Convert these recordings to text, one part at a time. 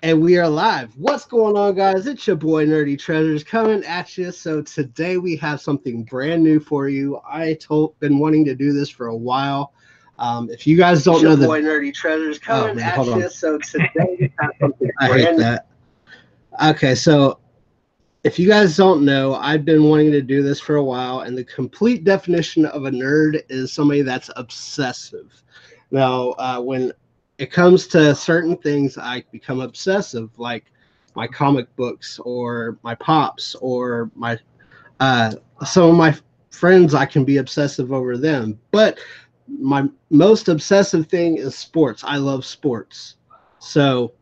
And we are live. What's going on, guys? It's your boy Nerdy Treasures coming at you. So today we have something brand new for you. Been wanting to do this for a while. If you guys don't know, the boy Nerdy Treasures coming at you. So today we have something brand new. I hate that. Okay, so if you guys don't know, I've been wanting to do this for a while, and the complete definition of a nerd is somebody that's obsessive. Now, when it comes to certain things, I become obsessive, like my comic books or my pops or my some of my friends. I can be obsessive over them, but my most obsessive thing is sports. I love sports, so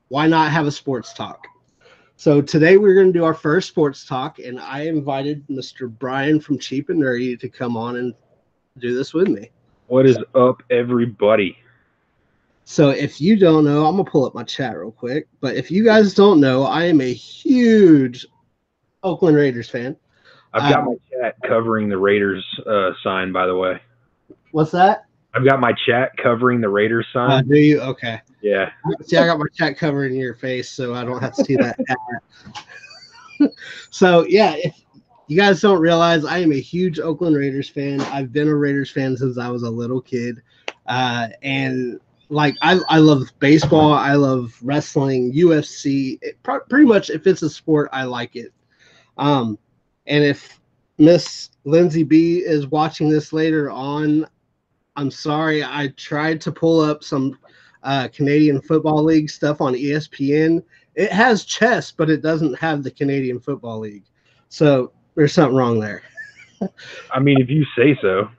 why not have a sports talk? So today we're going to do our first sports talk, and I invited Mr. Bryan from Cheap and Nerdy to come on and do this with me. What is up, everybody? So if you don't know, I'm going to pull up my chat real quick. But if you guys don't know, I am a huge Oakland Raiders fan. I've got my chat covering the Raiders sign, by the way. What's that? I've got my chat covering the Raiders sign. Do you? Okay. Yeah. See, I got my chat covering your face, so I don't have to see that. So, yeah, if you guys don't realize, I am a huge Oakland Raiders fan. I've been a Raiders fan since I was a little kid. And like I love baseball, I love wrestling, UFC. Pretty much, if it's a sport, I like it. And if Miss Lindsay B is watching this later on, I'm sorry. I tried to pull up some Canadian Football League stuff on ESPN. It has chess, but it doesn't have the Canadian Football League. So there's something wrong there. I mean, if you say so.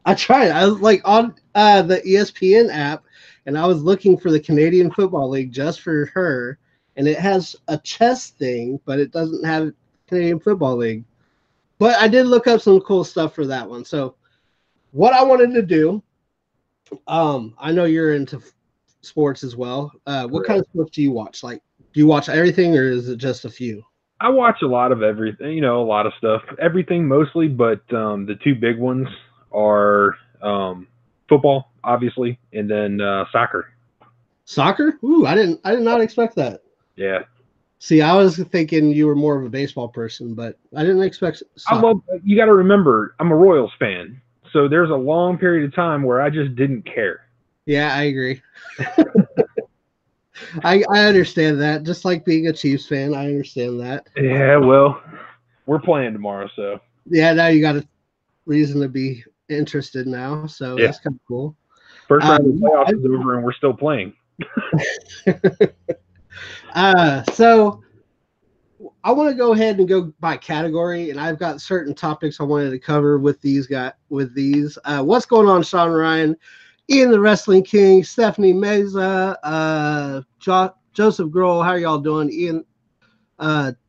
I tried. I was like on the ESPN app, and I was looking for the Canadian Football League just for her, and it has a chess thing, but it doesn't have Canadian Football League. But I did look up some cool stuff for that one. So what I wanted to do, I know you're into sports as well. What kind of sports do you watch? Like, do you watch everything, or is it just a few? I watch a lot of everything, a lot of stuff. Everything mostly, but the two big ones are football, obviously, and then soccer. Soccer? Ooh, I did not expect that. Yeah. See, I was thinking you were more of a baseball person, but I didn't expect soccer. You got to remember, I'm a Royals fan, so there's a long period of time where I just didn't care. Yeah, I agree. I understand that. Just like being a Chiefs fan, I understand that. Yeah, well, we're playing tomorrow, so. Yeah, now you got a reason to be interested now, so yeah. That's kind of cool. First round of the playoffs is over, and we're still playing. So I want to go ahead and go by category, and I've got certain topics I wanted to cover with these guys. What's going on, Sean Ryan? Ian the Wrestling King, Stephanie Meza, Joseph Grohl, how are y'all doing? Ian,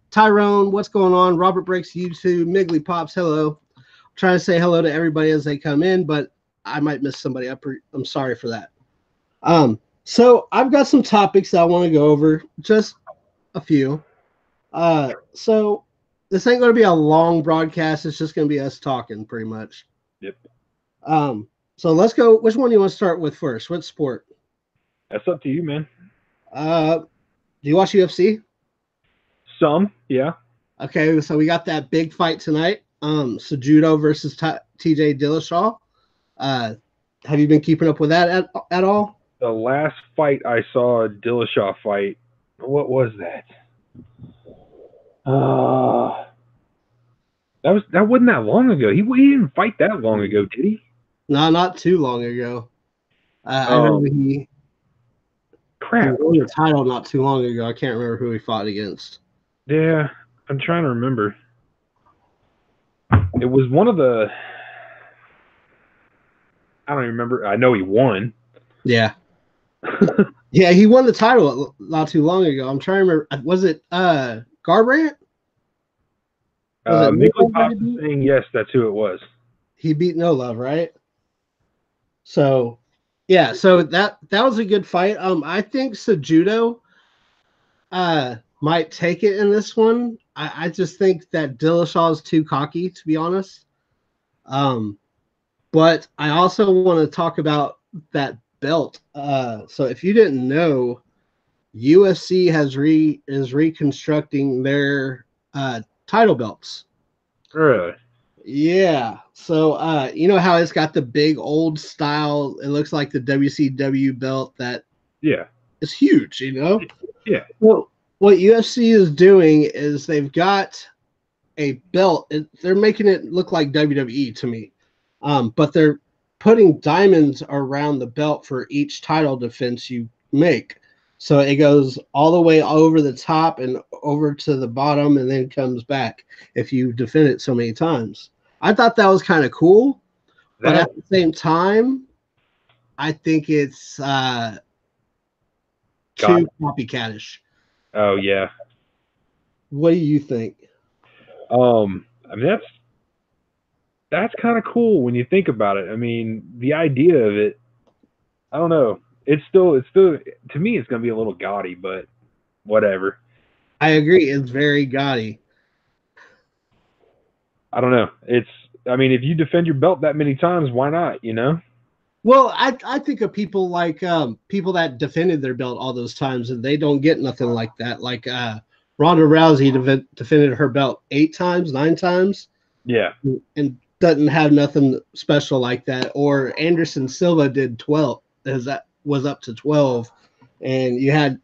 Tyrone, what's going on? Robert Breaks YouTube, MigglyPops, hello. I'm trying to say hello to everybody as they come in, but I might miss somebody. I'm sorry for that. So I've got some topics that I want to go over, just a few. So this ain't going to be a long broadcast. It's just going to be us talking pretty much. Yep. So let's go. Which one do you want to start with first? What sport? That's up to you, man. Do you watch UFC? Some, yeah. Okay, so we got that big fight tonight. Cejudo versus TJ Dillashaw. Have you been keeping up with that at all? The last fight I saw, a Dillashaw fight. What was that? That wasn't that long ago. He didn't fight that long ago, did he? No, not too long ago. I remember he won the title not too long ago. I can't remember who he fought against. Yeah, I'm trying to remember. It was one of the. I don't even remember. I know he won. Yeah. Yeah, he won the title not too long ago. I'm trying to remember. Was it Garbrandt? MigglyPops is saying yes, that's who it was. He beat No Love, right? So, yeah, so that was a good fight. I think Cejudo might take it in this one. I just think that Dillashaw is too cocky, to be honest. But I also want to talk about that belt. So if you didn't know, UFC is reconstructing their title belts. Really? Yeah. So you know how it's got the big old style, it looks like the WCW belt that Yeah. is huge, you know? Yeah. Well, what UFC is doing is they've got a belt. They're making it look like WWE to me. But they're putting diamonds around the belt for each title defense you make. So it goes all the way over the top and over to the bottom and then comes back if you defend it so many times. I thought that was kind of cool, but That at the same time, I think it's God. too copycatish. Oh yeah. What do you think? I mean that's kind of cool when you think about it. I mean, the idea of it, I don't know. It's still to me it's gonna be a little gaudy, but whatever. I agree. It's very gaudy. I don't know. I mean, if you defend your belt that many times, why not? You know? Well, I think of people like people that defended their belt all those times and they don't get nothing like that. Like Ronda Rousey defended her belt 8 times, 9 times, Yeah. and doesn't have nothing special like that. Or Anderson Silva did 12, as that was up to 12, and you had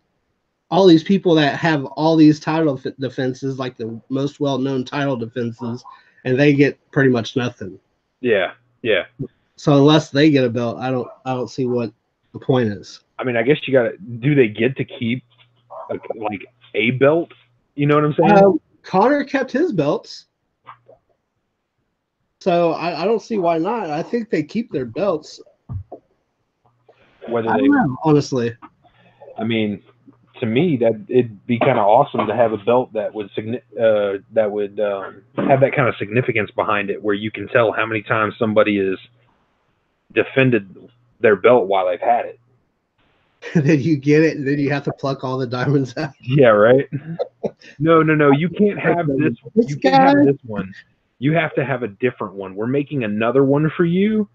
all these people that have all these title defenses, like the most well-known title defenses, and they get pretty much nothing. Yeah. Yeah. So unless they get a belt, I don't see what the point is. I mean, I guess you gotta. Do they get to keep like a belt? You know what I'm saying? Connor kept his belts, so I don't see why not. I think they keep their belts. Whether I they, don't know, honestly. I mean, to me that it'd be kind of awesome to have a belt that would have that kind of significance behind it, where you can tell how many times somebody has defended their belt while they've had it. Then you get it, and then you have to pluck all the diamonds out. Yeah, right. No, you can't have this. You can't have this one. You have to have a different one. We're making another one for you,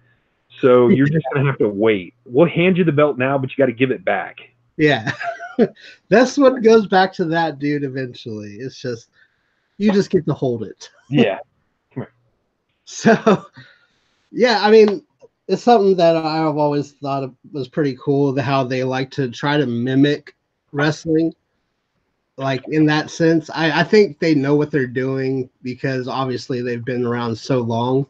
so you're just gonna have to wait. We'll hand you the belt now, but you got to give it back. Yeah, that's what goes back to that dude. Eventually, it's just you just get to hold it. Yeah. So, yeah, I mean, it's something that I've always thought was pretty cool. How they like to try to mimic wrestling. Like in that sense, I think they know what they're doing because obviously they've been around so long.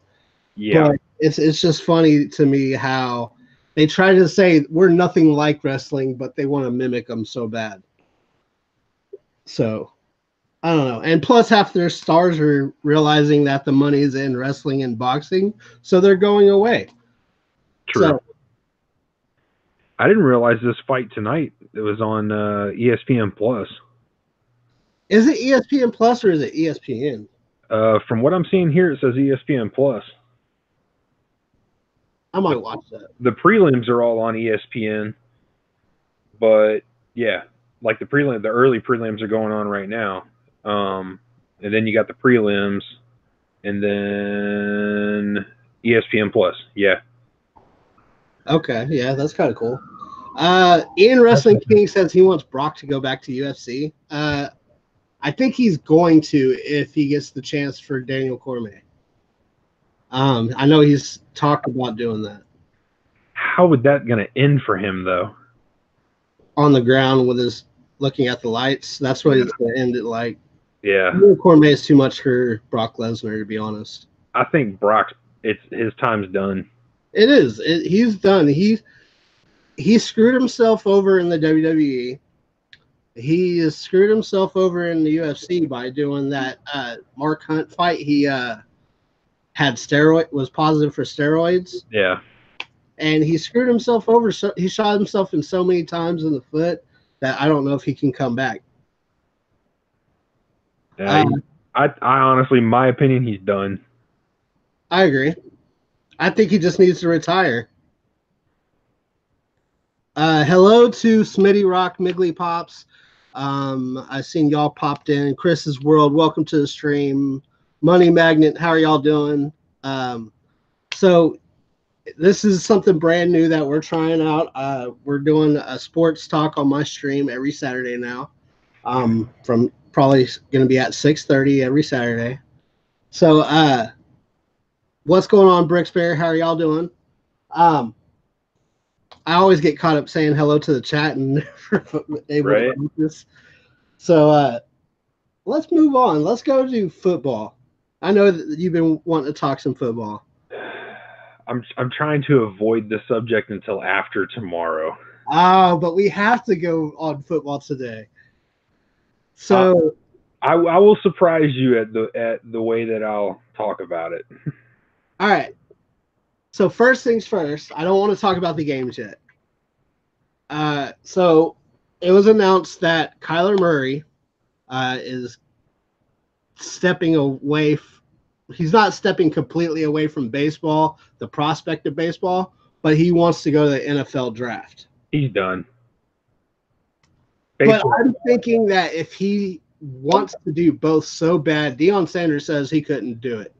Yeah. But it's just funny to me how they try to say we're nothing like wrestling, but they want to mimic them so bad. So I don't know. And plus, half their stars are realizing that the money is in wrestling and boxing, so they're going away. True. So, I didn't realize this fight tonight. It was on ESPN Plus. is it ESPN Plus or is it ESPN? From what I'm seeing here, it says ESPN Plus. I might watch that. The prelims are all on ESPN, but yeah, like the early prelims are going on right now. And then you got the prelims, and then ESPN Plus. Yeah. Okay, yeah, that's kind of cool. Ian Wrestling King says he wants Brock to go back to UFC. I think he's going to if he gets the chance for Daniel Cormier. I know he's talked about doing that. How would that gonna end for him though? On the ground with his looking at the lights. That's what it's going to end it like. Yeah. Daniel Cormier is too much for Brock Lesnar, to be honest. I think his time's done. It is. He's done. He screwed himself over in the WWE. He has screwed himself over in the UFC by doing that Mark Hunt fight. He was positive for steroids. Yeah. And he screwed himself over. So he shot himself in so many times in the foot that I don't know if he can come back. I honestly, my opinion, he's done. I agree. I think he just needs to retire. Hello to Smitty Rock, MigglyPops. I've seen y'all popped in. Chris's World, welcome to the stream. Money Magnet, how are y'all doing? So this is something brand new that we're trying out. We're doing a sports talk on my stream every Saturday now. From probably going to be at 6:30 every Saturday. So, what's going on, Bricksbear? How are y'all doing? I always get caught up saying hello to the chat and never able to focus. So, let's move on. Let's go to football. I know that you've been wanting to talk some football. I'm trying to avoid the subject until after tomorrow. Oh, but we have to go on football today. So I will surprise you at the way that I'll talk about it. All right. So first things first, I don't want to talk about the games yet. So it was announced that Kyler Murray is stepping away. He's not stepping completely away from baseball, the prospect of baseball, but he wants to go to the NFL draft. He's done. Baseball. But I'm thinking that if he wants to do both so bad, Deion Sanders says he couldn't do it.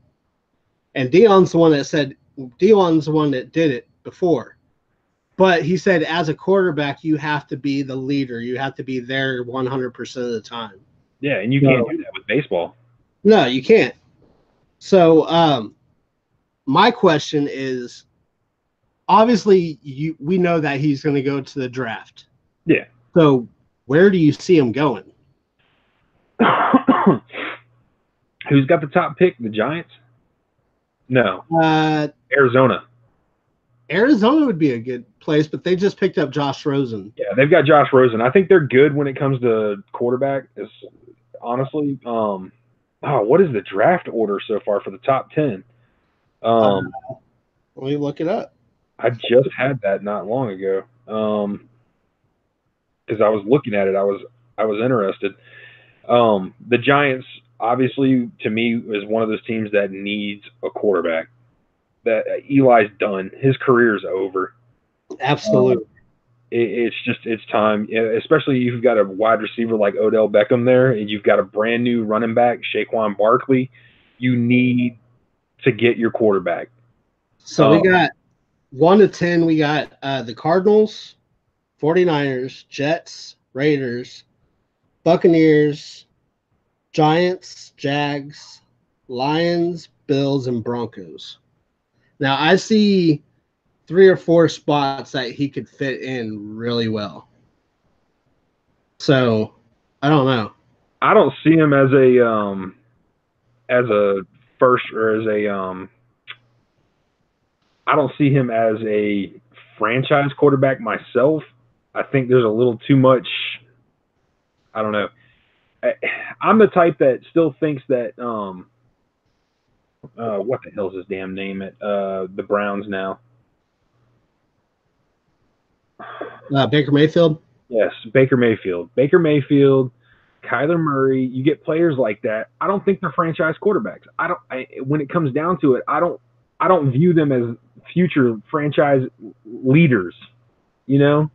And Deion's the one that did it before. But he said as a quarterback, you have to be the leader. You have to be there 100% of the time. Yeah, and you can't do that with baseball. No, you can't. So my question is, obviously, we know that he's going to go to the draft. Yeah. So where do you see him going? Who's got the top pick? The Giants? No. Arizona. Arizona would be a good place, but they just picked up Josh Rosen. Yeah, they've got Josh Rosen. I think they're good when it comes to quarterback. Honestly, what is the draft order so far for the top 10? Let me look it up. I just had that not long ago. Because I was looking at it, I was interested. The Giants, obviously, to me, is one of those teams that needs a quarterback. That Eli's done. His career's over. Absolutely. It's time. Especially if you've got a wide receiver like Odell Beckham there, and you've got a brand new running back, Saquon Barkley. You need to get your quarterback. So we got 1 to 10. We got the Cardinals, 49ers, Jets, Raiders, Buccaneers, Giants, Jags, Lions, Bills, and Broncos. Now, I see 3 or 4 spots that he could fit in really well. So, I don't know. I don't see him as a first or as a I don't see him as a franchise quarterback myself. I think there's a little too much. I don't know. I'm the type that still thinks that what the hell's his damn name at the Browns now? Baker Mayfield? Yes, Baker Mayfield. Baker Mayfield, Kyler Murray. You get players like that. I don't think they're franchise quarterbacks. When it comes down to it, I don't view them as future franchise leaders. You know?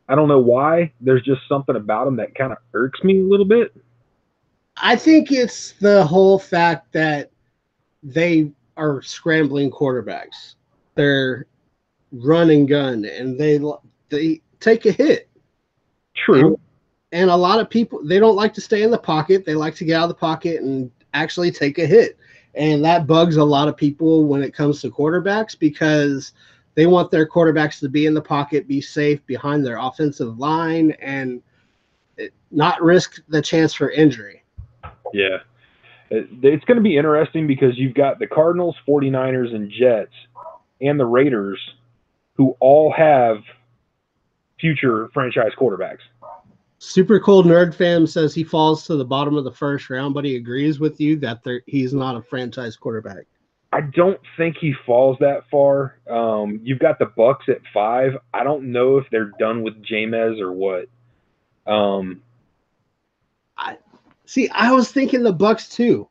I don't know why. There's just something about them that kind of irks me a little bit. I think it's the whole fact that they are scrambling quarterbacks. They're run and gun, and they take a hit. True. And a lot of people, they don't like to stay in the pocket. They like to get out of the pocket and actually take a hit. And that bugs a lot of people when it comes to quarterbacks because they want their quarterbacks to be in the pocket, be safe behind their offensive line, and not risk the chance for injury. Yeah. It's going to be interesting because you've got the Cardinals, 49ers, and Jets, and the Raiders, who all have future franchise quarterbacks. Super Cold Nerd Fam says he falls to the bottom of the first round, but he agrees with you that he's not a franchise quarterback. I don't think he falls that far. You've got the Bucks at 5. I don't know if they're done with Jameis or what. I was thinking the Bucks too.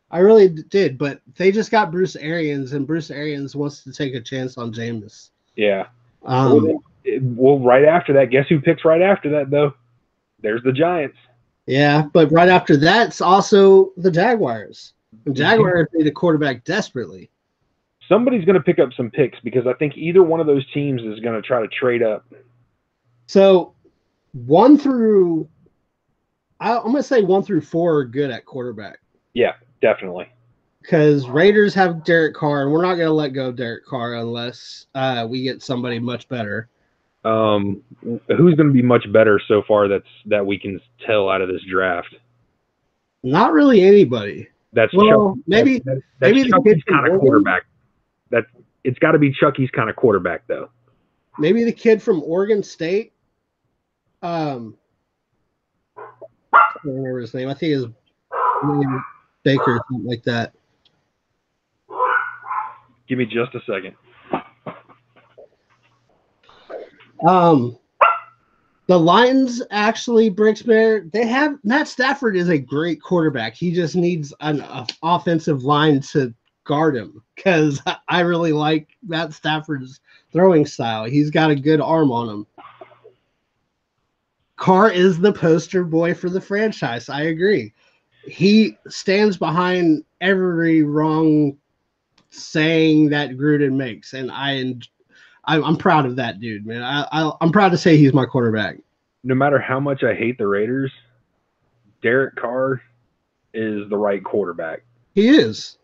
I really did, but they just got Bruce Arians, and Bruce Arians wants to take a chance on Jameis. Yeah. Well, right after that, guess who picks right after that, though? There's the Giants. Yeah, but right after that, it's also the Jaguars. The Jaguars need a quarterback desperately. Somebody's going to pick up some picks because I think either one of those teams is going to try to trade up. So 1 through, I'm going to say 1 through 4 are good at quarterback. Yeah, definitely. Because Raiders have Derek Carr, and we're not going to let go of Derek Carr unless we get somebody much better. Who's going to be much better so far that we can tell out of this draft? Not really anybody. That's well, Chuck, maybe that's maybe the Chucky's kid from kind of Oregon? quarterback. It's got to be Chucky's kind of quarterback though. Maybe the kid from Oregon State. I don't remember his name. I think it's William Baker or something like that. Give me just a second. The Lions actually, Bricksbear, they have Matt Stafford is a great quarterback. He just needs an offensive line to guard him because I really like Matt Stafford's throwing style. He's got a good arm on him. Carr is the poster boy for the franchise. I agree. He stands behind every wrong saying that Gruden makes, and I'm proud of that dude, man. I'm proud to say he's my quarterback. No matter how much I hate the Raiders, Derek Carr is the right quarterback. He is.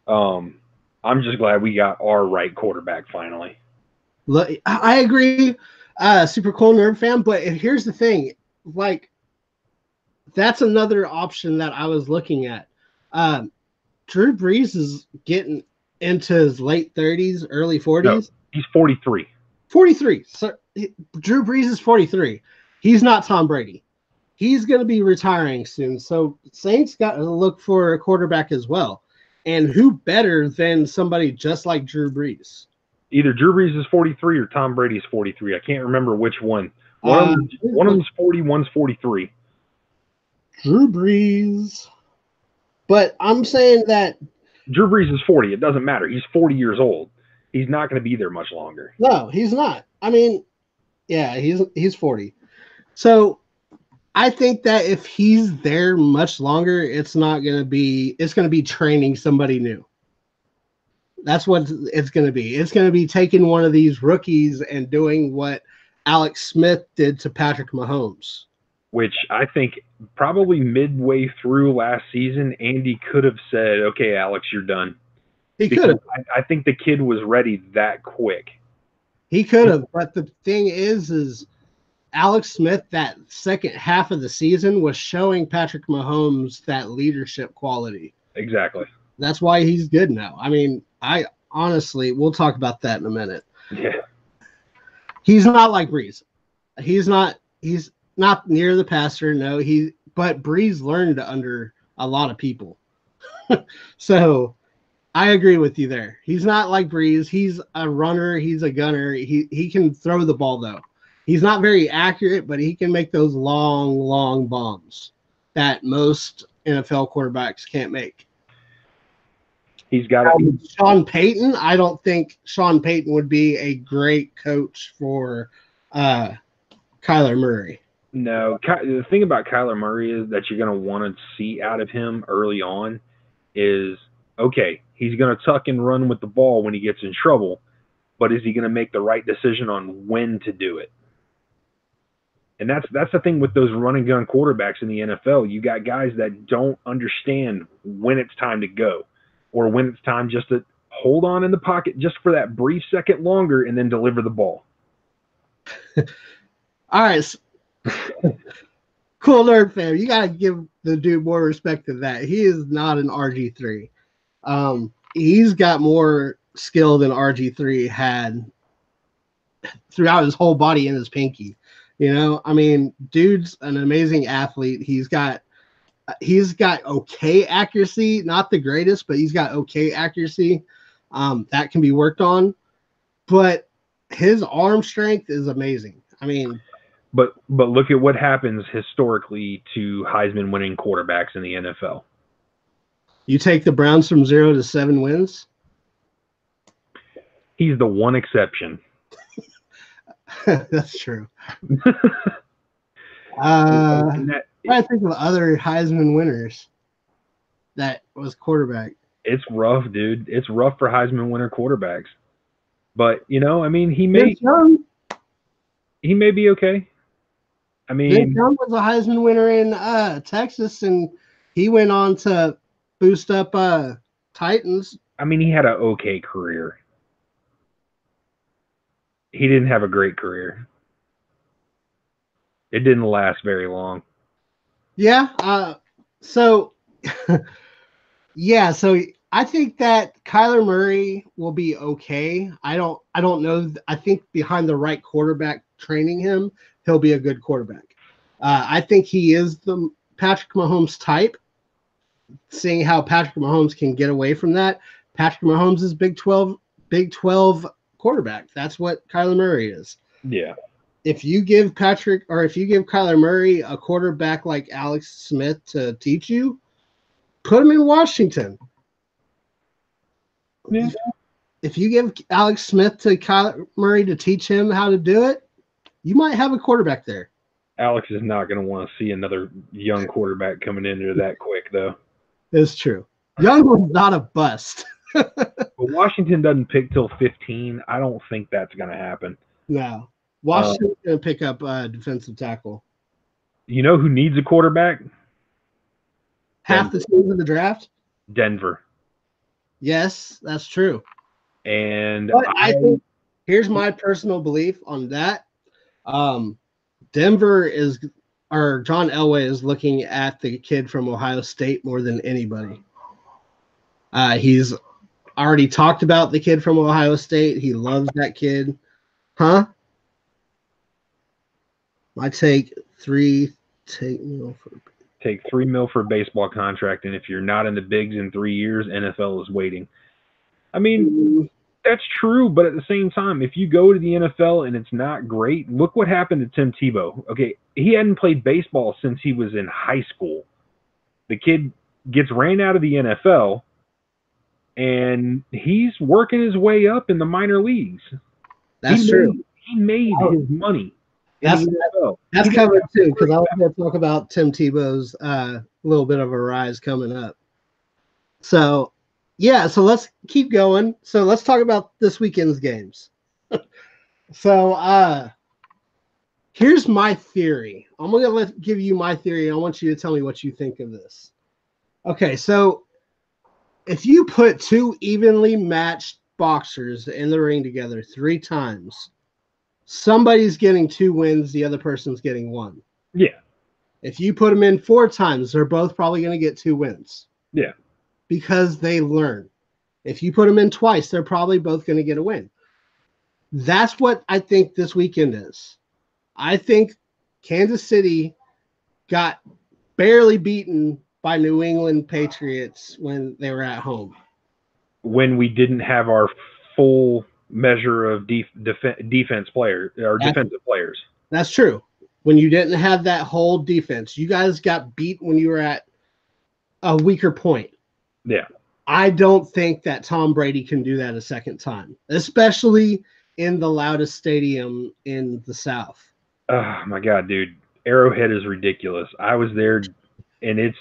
I'm just glad we got our right quarterback finally. I agree. Super cool nerd fan, but here's the thing. Like, that's another option that I was looking at. Drew Brees is getting into his late 30s, early 40s. No, he's 43. 43. So Drew Brees is 43. He's not Tom Brady. He's going to be retiring soon. So Saints got to look for a quarterback as well. And who better than somebody just like Drew Brees? Either Drew Brees is 43 or Tom Brady is 43. I can't remember which one. One of them's 40, one's 43. Drew Brees. But I'm saying that Drew Brees is 40. It doesn't matter. He's 40 years old. He's not going to be there much longer. No, he's not. I mean, yeah, he's 40. So I think that if he's there much longer, it's going to be training somebody new. That's what it's going to be. It's going to be taking one of these rookies and doing what Alex Smith did to Patrick Mahomes. Which I think probably midway through last season, Andy could have said, okay, Alex, you're done. He could have. I think the kid was ready that quick. He could have. But the thing is Alex Smith, that second half of the season, was showing Patrick Mahomes that leadership quality. Exactly. That's why he's good now. I mean, I honestly, we'll talk about that in a minute. Yeah. He's not like Brees. He's not near the passer. No, but Brees learned under a lot of people. So I agree with you there. He's not like Brees. He's a runner. He's a gunner. He can throw the ball though. He's not very accurate, but he can make those long, long bombs that most NFL quarterbacks can't make. He's got Sean Payton. I don't think Sean Payton would be a great coach for Kyler Murray. No, the thing about Kyler Murray is that you're going to want to see out of him early on is, okay, he's going to tuck and run with the ball when he gets in trouble, but is he going to make the right decision on when to do it? And that's the thing with those run and gun quarterbacks in the NFL. You got guys that don't understand when it's time to go or when it's time just to hold on in the pocket just for that brief second longer and then deliver the ball. All right. Cool nerd fan. You got to give the dude more respect than that. He is not an RG3. He's got more skill than RG3 had throughout his whole body and his pinky. You know, I mean, dude's an amazing athlete. He's got okay accuracy, not the greatest, but he's got okay accuracy. That can be worked on. But his arm strength is amazing. I mean, but look at what happens historically to Heisman winning quarterbacks in the NFL. You take the Browns from 0 to 7 wins. He's the one exception. That's true. I think of other Heisman winners that was quarterback. It's rough, dude. It's rough for Heisman winner quarterbacks. But you know, I mean, he Vince Young may be okay. I Vince mean, Young was a Heisman winner in Texas, and he went on to boost up Titans. he had an okay career. He didn't have a great career. It didn't last very long. Yeah. So yeah. So I think that Kyler Murray will be okay. I don't know. I think behind the right quarterback training him, he'll be a good quarterback. I think he is the Patrick Mahomes type. Seeing how Patrick Mahomes can get away from that, Patrick Mahomes is Big 12 quarterback. That's what Kyler Murray is. Yeah. If you give Kyler Murray a quarterback like Alex Smith to teach you, put him in Washington. Yeah. If you give Alex Smith to Kyler Murray to teach him how to do it, you might have a quarterback there. Alex is not going to want to see another young quarterback coming in there that quick, though. It's true. Young was not a bust. But Washington doesn't pick till 15. I don't think that's going to happen. No. Washington's going to pick up a defensive tackle. You know who needs a quarterback? Half the teams in the draft? Denver. Yes, that's true. And I think here's my personal belief on that. Denver or John Elway is looking at the kid from Ohio State more than anybody. He's already talked about the kid from Ohio State. He loves that kid. Huh? I take $3 mil for a baseball contract, and if you're not in the bigs in 3 years, NFL is waiting. I mean, that's true, but at the same time, if you go to the NFL and it's not great, look what happened to Tim Tebow. Okay, he hadn't played baseball since he was in high school. The kid gets ran out of the NFL, and he's working his way up in the minor leagues. That's true. He made his money. That's coming too, because I was going to talk about Tim Tebow's little bit of a rise coming up. So, yeah, so let's keep going. So let's talk about this weekend's games. So here's my theory. I'm going to give you my theory. I want you to tell me what you think of this. Okay, so if you put two evenly matched boxers in the ring together 3 times, somebody's getting 2 wins, the other person's getting 1. Yeah. If you put them in 4 times, they're both probably going to get 2 wins. Yeah. Because they learn. If you put them in twice, they're probably both going to get a win. That's what I think this weekend is. I think Kansas City got barely beaten by New England Patriots when they were at home. When we didn't have our full measure of defensive players. That's true. When you didn't have that whole defense, you guys got beat when you were at a weaker point. Yeah. I don't think that Tom Brady can do that a second time, especially in the loudest stadium in the South. Oh my God, dude. Arrowhead is ridiculous. I was there, and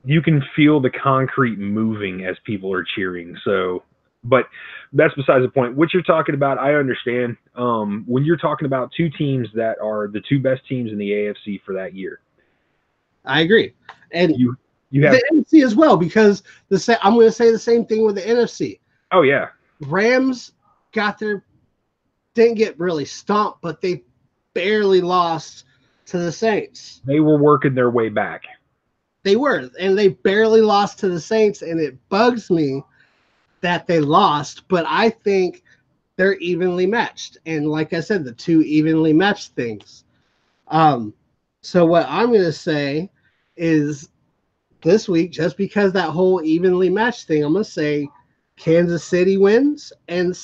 you can feel the concrete moving as people are cheering. So, but that's besides the point. What you're talking about, I understand. When you're talking about 2 teams that are the 2 best teams in the AFC for that year, I agree, and you have the NFC as well, because I'm going to say the same thing with the NFC. Oh yeah, Rams didn't get really stomped, but they barely lost to the Saints. They were working their way back. They were, and they barely lost to the Saints, and it bugs me that they lost, but I think they're evenly matched. And like I said, the 2 evenly matched things. So what I'm going to say is this week, just because that whole evenly matched thing, I'm going to say Kansas City wins and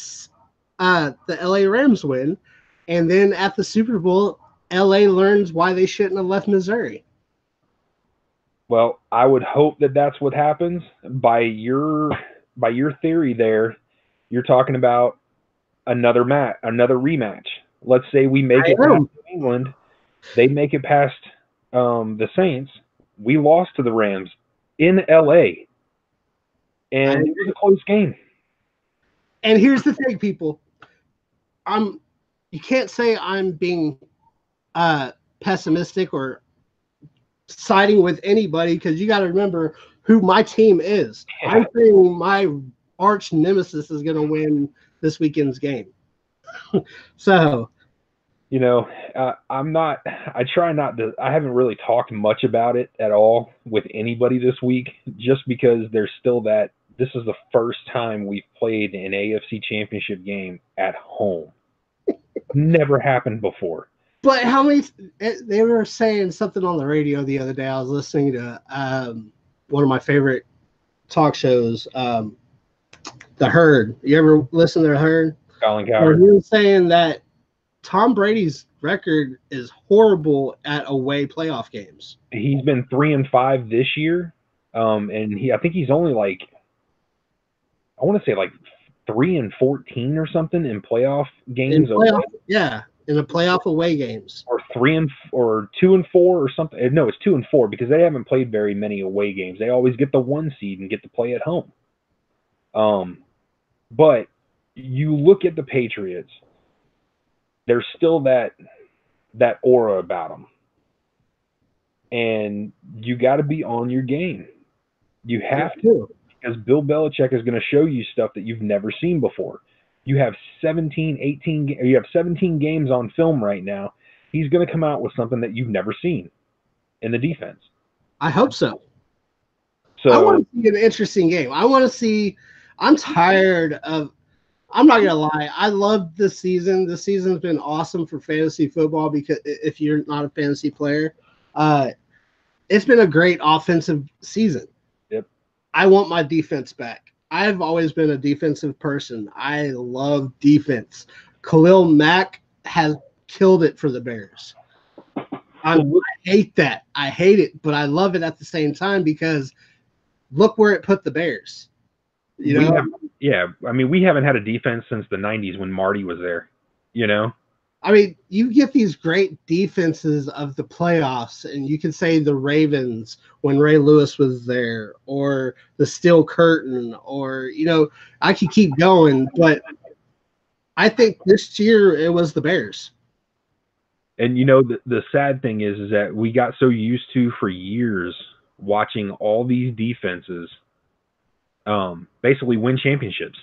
the LA Rams win. And then at the Super Bowl, LA learns why they shouldn't have left Missouri. Well, I would hope that that's what happens. By your theory there, you're talking about another rematch. Let's say we make it past New England. They make it past the Saints. We lost to the Rams in LA. And it was a close game. And here's the thing, people. You can't say I'm being pessimistic or siding with anybody, because you got to remember who my team is. Yeah. I'm saying my arch nemesis is going to win this weekend's game. So, you know, I try not to, I haven't really talked much about it at all with anybody this week, just because there's still that, this is the first time we've played an AFC championship game at home. Never happened before. But how many, they were saying something on the radio the other day. I was listening to one of my favorite talk shows, The Herd. You ever listen to The Herd? Colin Cowherd. He was saying that Tom Brady's record is horrible at away playoff games. He's been 3-5 this year, and I think he's only like, I want to say like 3-14 or something in playoff games. In the playoff away games, or 2-4 or something. No, it's 2-4 because they haven't played very many away games. They always get the 1 seed and get to play at home. But you look at the Patriots, there's still that aura about them, and you got to be on your game. You have to, because Bill Belichick is going to show you stuff that you've never seen before. You have 17 games on film right now. He's going to come out with something that you've never seen in the defense. I hope so. So I want to see an interesting game. I'm tired of, I'm not going to lie, I love this season. This season's been awesome for fantasy football, because if you're not a fantasy player, it's been a great offensive season. Yep. I want my defense back. I've always been a defensive person. I love defense. Khalil Mack has killed it for the Bears. I hate that. I hate it, but I love it at the same time, because look where it put the Bears. You know? I mean, we haven't had a defense since the 90s when Marty was there, you know? I mean, you get these great defenses of the playoffs, and you can say the Ravens when Ray Lewis was there, or the Steel Curtain, or, you know, I could keep going, but I think this year it was the Bears. And, you know, the sad thing is that we got so used to, for years, watching all these defenses basically win championships.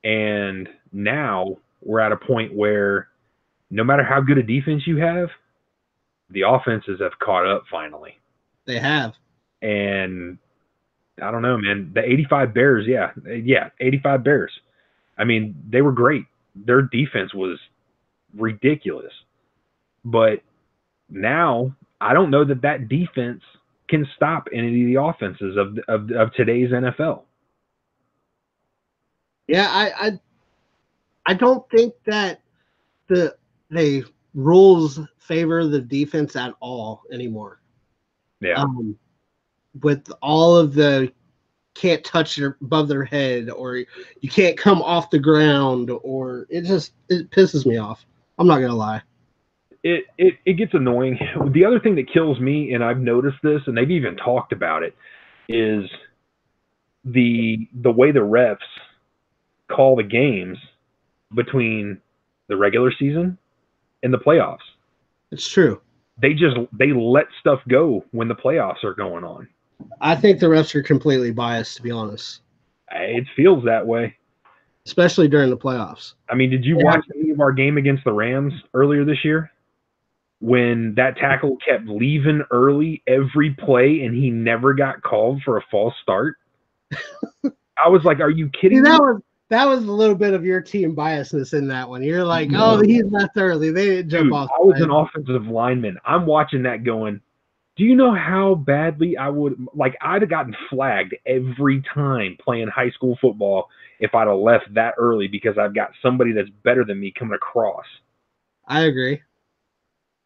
And now we're at a point where no matter how good a defense you have, the offenses have caught up finally. They have. And I don't know, man. The 85 Bears, 85 Bears. I mean, they were great. Their defense was ridiculous. But now I don't know that defense can stop any of the offenses of today's NFL. Yeah, I don't think that the rules favor the defense at all anymore. Yeah. With all of the can't touch above their head, or you can't come off the ground, or it pisses me off. I'm not gonna lie. It gets annoying. The other thing that kills me, and I've noticed this, and they've even talked about it, is the way the refs call the games between the regular season and the playoffs. It's true. They let stuff go when the playoffs are going on. I think the refs are completely biased, to be honest. It feels that way. Especially during the playoffs. I mean, did you watch any of our game against the Rams earlier this year? When that tackle kept leaving early every play and he never got called for a false start? I was like, are you kidding me? That was a little bit of your team biasness in that one. You're like, oh, he left early. They didn't jump off. I was an offensive lineman. I'm watching that going, do you know how badly I'd have gotten flagged every time playing high school football if I'd have left that early, because I've got somebody that's better than me coming across. I agree.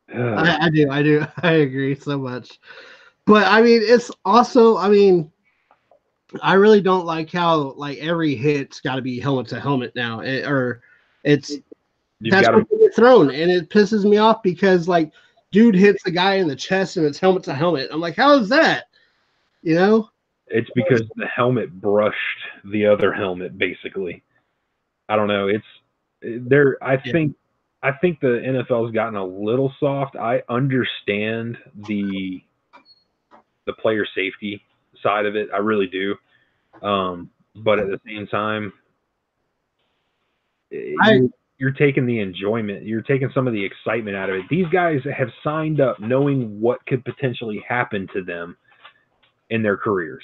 I do. I agree so much. But, I mean, it's also, I mean, I really don't like how every hit's got to be helmet to helmet now, that's what they get thrown, and it pisses me off because dude hits the guy in the chest and it's helmet to helmet. I'm like, how is that? You know? It's because the helmet brushed the other helmet, basically. I don't know. It's there. I think the NFL's gotten a little soft. I understand the player safety side of it. I really do. But at the same time, you're taking the enjoyment. You're taking some of the excitement out of it. These guys have signed up knowing what could potentially happen to them in their careers.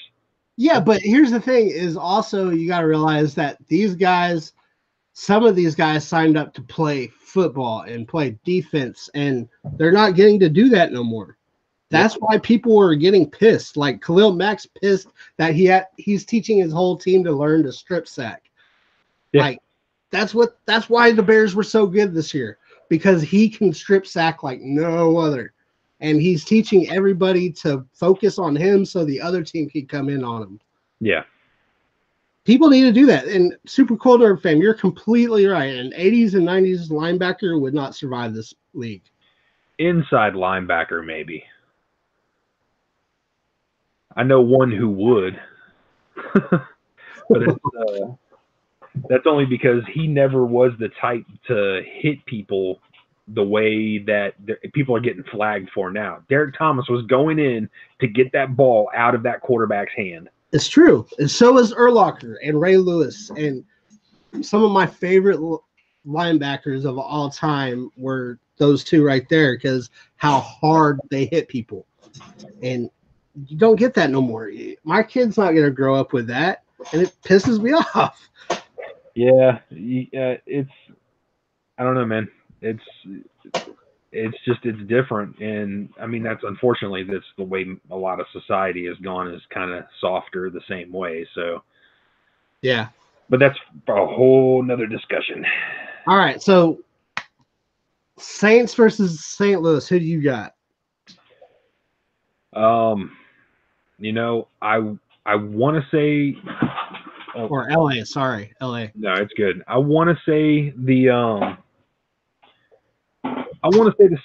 Yeah, but here's the thing: is also you got to realize that these guys, some of these guys signed up to play football and play defense, and they're not getting to do that no more. That's why people were getting pissed. Like Khalil Mack's pissed that he's teaching his whole team to learn to strip sack. Yeah. Like that's why the Bears were so good this year, because he can strip sack like no other. And he's teaching everybody to focus on him so the other team can come in on him. Yeah. People need to do that. And Super Cool Nerd fan, you're completely right. An 80s and 90s linebacker would not survive this league. Inside linebacker, maybe. I know one who would, but that's only because he never was the type to hit people the way that people are getting flagged for now. Derek Thomas was going in to get that ball out of that quarterback's hand. It's true. And so is Urlacher and Ray Lewis. And some of my favorite linebackers of all time were those two right there, because how hard they hit people. And you don't get that no more. My kid's not going to grow up with that, and it pisses me off. Yeah, it's, I don't know, man. It's different, and I mean that's the way a lot of society has gone, is kind of softer the same way. So yeah, but that's a whole nother discussion. All right, so Saints versus St. Louis. Who do you got? You know, I want to say, or LA. Sorry, LA. No, it's good. I want to say the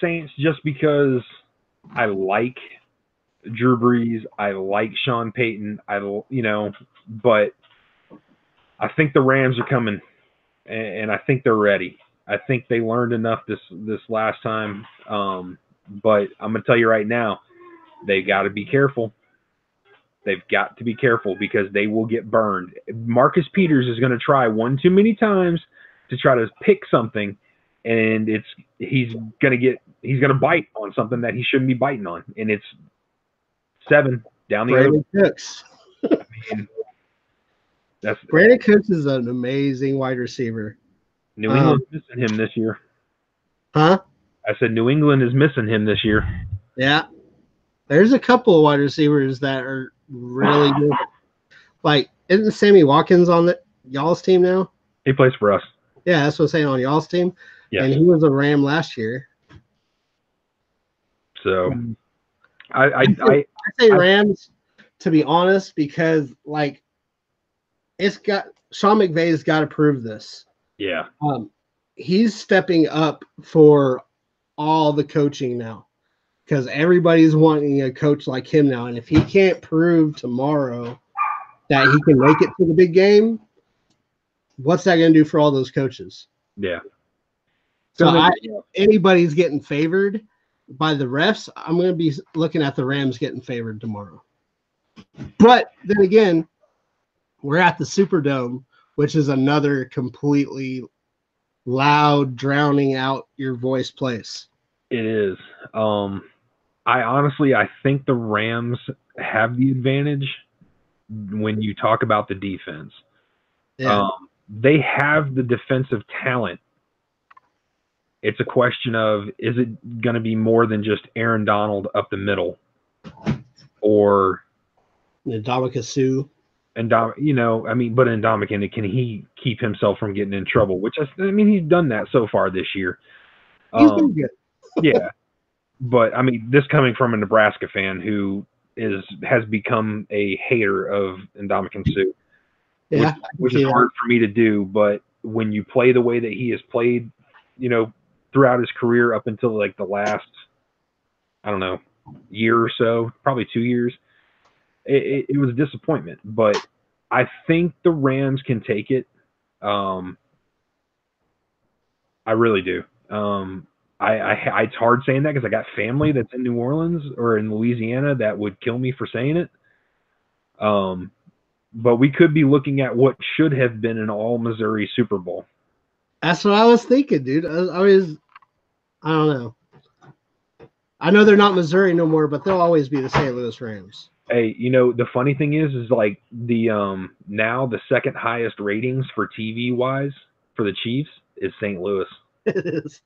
Saints, just because I like Drew Brees, I like Sean Payton, but I think the Rams are coming, and I think they're ready. I think they learned enough this last time, but I'm gonna tell you right now, they got to be careful. They've got to be careful, because they will get burned. Marcus Peters is going to try one too many times to try to pick something, and he's going to bite on something that he shouldn't be biting on, and it's 7 down the Brandon Cooks. I mean, Brandon Cooks is an amazing wide receiver. New England's missing him this year. Huh? I said New England is missing him this year. Yeah. There's a couple of wide receivers that are really good. Like, isn't Sammy Watkins on y'all's team now? He plays for us. Yeah, that's what I'm saying, on y'all's team. Yeah. And he was a Ram last year. So I say Rams, to be honest, because like Sean McVay's got to prove this. Yeah. He's stepping up for all the coaching now, because everybody's wanting a coach like him now. And if he can't prove tomorrow that he can make it to the big game, what's that going to do for all those coaches? Yeah. So anybody's getting favored by the refs, I'm going to be looking at the Rams getting favored tomorrow. But then again, we're at the Superdome, which is another completely loud, drowning out your voice place. It is. I think the Rams have the advantage when you talk about the defense. Yeah. They have the defensive talent. It's a question of, is it going to be more than just Aaron Donald up the middle, or Ndamukong Suh? And but Ndamukong, can he keep himself from getting in trouble? Which he's done that so far this year. He's been good. Yeah, but this coming from a Nebraska fan who has become a hater of Ndamukong Suh, yeah, which is hard for me to do. But when you play the way that he has played, throughout his career up until like the last, year or so, probably 2 years, it was a disappointment. But I think the Rams can take it. I really do. It's hard saying that because I got family that's in New Orleans or in Louisiana that would kill me for saying it. But we could be looking at what should have been an all Missouri Super Bowl. That's what I was thinking, dude. I don't know. I know they're not Missouri no more, but they'll always be the St. Louis Rams. Hey, you know, the funny thing is like the now the second highest ratings for TV wise for the Chiefs is St. Louis. It is.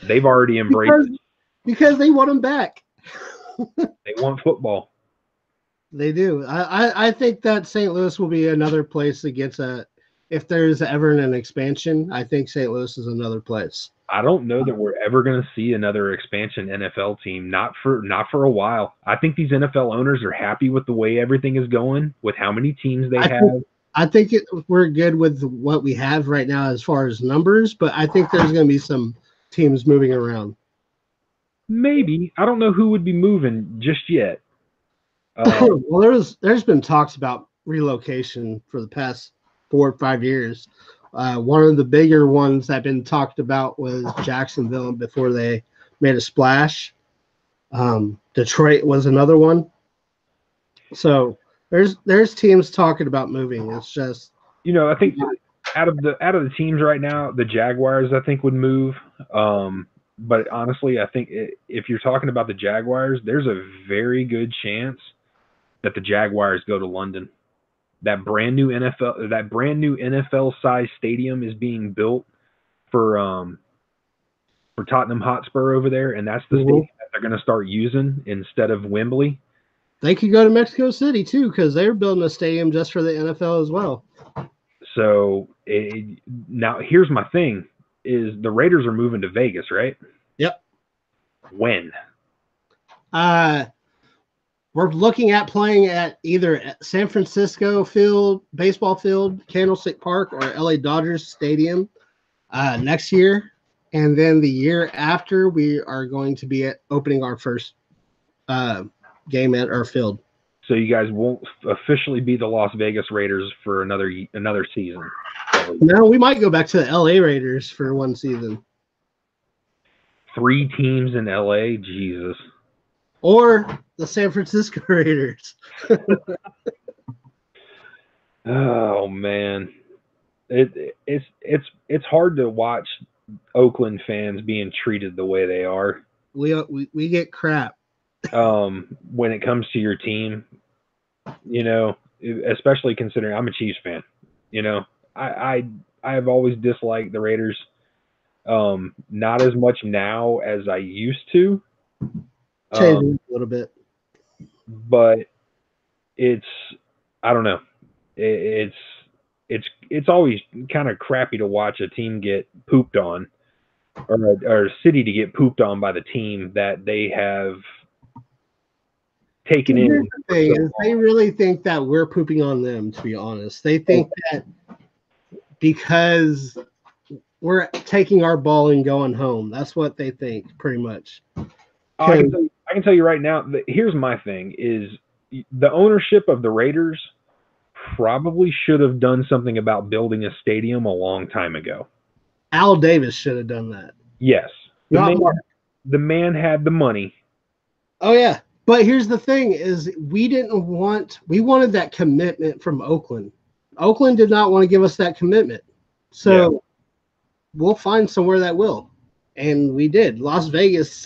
They've already embraced it. Because they want them back. They want football. They do. I think that St. Louis will be another place that gets if there's ever an expansion, I think St. Louis is another place. I don't know that we're ever going to see another expansion NFL team. Not for a while. I think these NFL owners are happy with the way everything is going, with how many teams they have. I think we're good with what we have right now as far as numbers, but I think there's going to be some teams moving around. Maybe. I don't know who would be moving just yet. Well, there's been talks about relocation for the past 4 or 5 years. One of the bigger ones that been talked about was Jacksonville before they made a splash. Detroit was another one. So there's teams talking about moving. It's just, you know, I think out of the teams right now, the Jaguars I think would move. But honestly, I think if you're talking about the Jaguars, there's a very good chance that the Jaguars go to London. That brand new NFL size stadium is being built for Tottenham Hotspur over there, and that's the stadium that they're going to start using instead of Wembley. They could go to Mexico City too, because they're building a stadium just for the NFL as well. So now here's my thing: is the Raiders are moving to Vegas, right? Yep. When? We're looking at playing at either San Francisco baseball field, Candlestick Park, or LA Dodgers Stadium next year. And then the year after, we are going to be opening our first game at our field. So you guys won't officially be the Las Vegas Raiders for another season? No, we might go back to the LA Raiders for one season. 3 teams in LA? Jesus. Or the San Francisco Raiders. Oh man, it's hard to watch Oakland fans being treated the way they are. We get crap. When it comes to your team, you know, especially considering I'm a Chiefs fan. You know, I have always disliked the Raiders. Not as much now as I used to. Changing a little bit, but I don't know. It's always kind of crappy to watch a team get pooped on, or a city to get pooped on by the team that they have taken in. The thing is, they really think that we're pooping on them. To be honest, they think that because we're taking our ball and going home. That's what they think, pretty much. I can tell you right now, here's my thing, is the ownership of the Raiders probably should have done something about building a stadium a long time ago. Al Davis should have done that. Yes. The man had the money. Oh, yeah. But here's the thing is we wanted that commitment from Oakland. Oakland did not want to give us that commitment. So we'll find somewhere that will. And we did. Las Vegas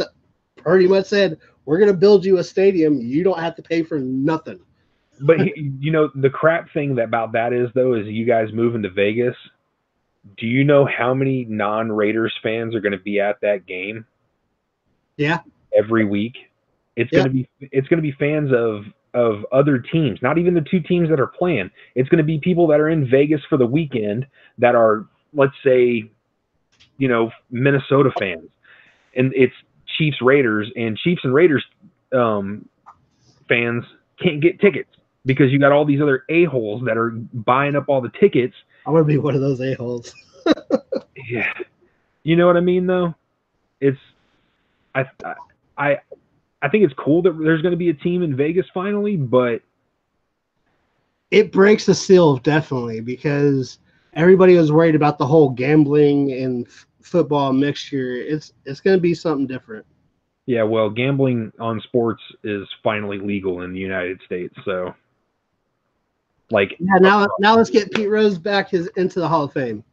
pretty much said, we're going to build you a stadium. You don't have to pay for nothing. But, you know, the crap thing about that is, though, is you guys moving to Vegas. Do you know how many non-Raiders fans are going to be at that game? Yeah. Every week. It's going to be fans of other teams, not even the 2 teams that are playing. It's going to be people that are in Vegas for the weekend that are, let's say, you know, Minnesota fans. And it's Chiefs Raiders, and Chiefs and Raiders fans can't get tickets because you got all these other a-holes that are buying up all the tickets. I'm gonna be one of those a-holes. Yeah, you know what I mean, though. It's I I think it's cool that there's going to be a team in Vegas finally, but it breaks the seal definitely because everybody was worried about the whole gambling and football mixture. It's going to be something different. yeah, well, gambling on sports is finally legal in the United States, so like Yeah, now let's get Pete Rose back into the Hall of Fame.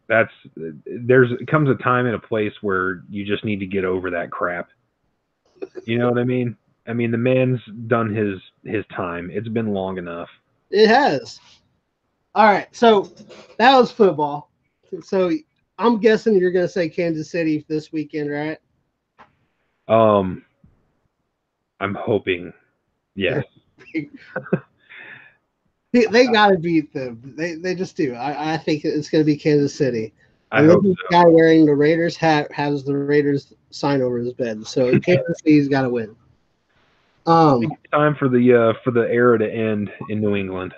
It comes a time and a place where you just need to get over that crap. You know what I mean? I mean, the man's done his time. It's been long enough. It has. All right, so that was football. So I'm guessing you're going to say Kansas City this weekend, right? I'm hoping, yes. They got to beat them. They just do. I think it's going to be Kansas City. I hope this so. guy wearing the Raiders hat has the Raiders sign over his bed. So Kansas City's got to win. I think it's time for the era to end in New England.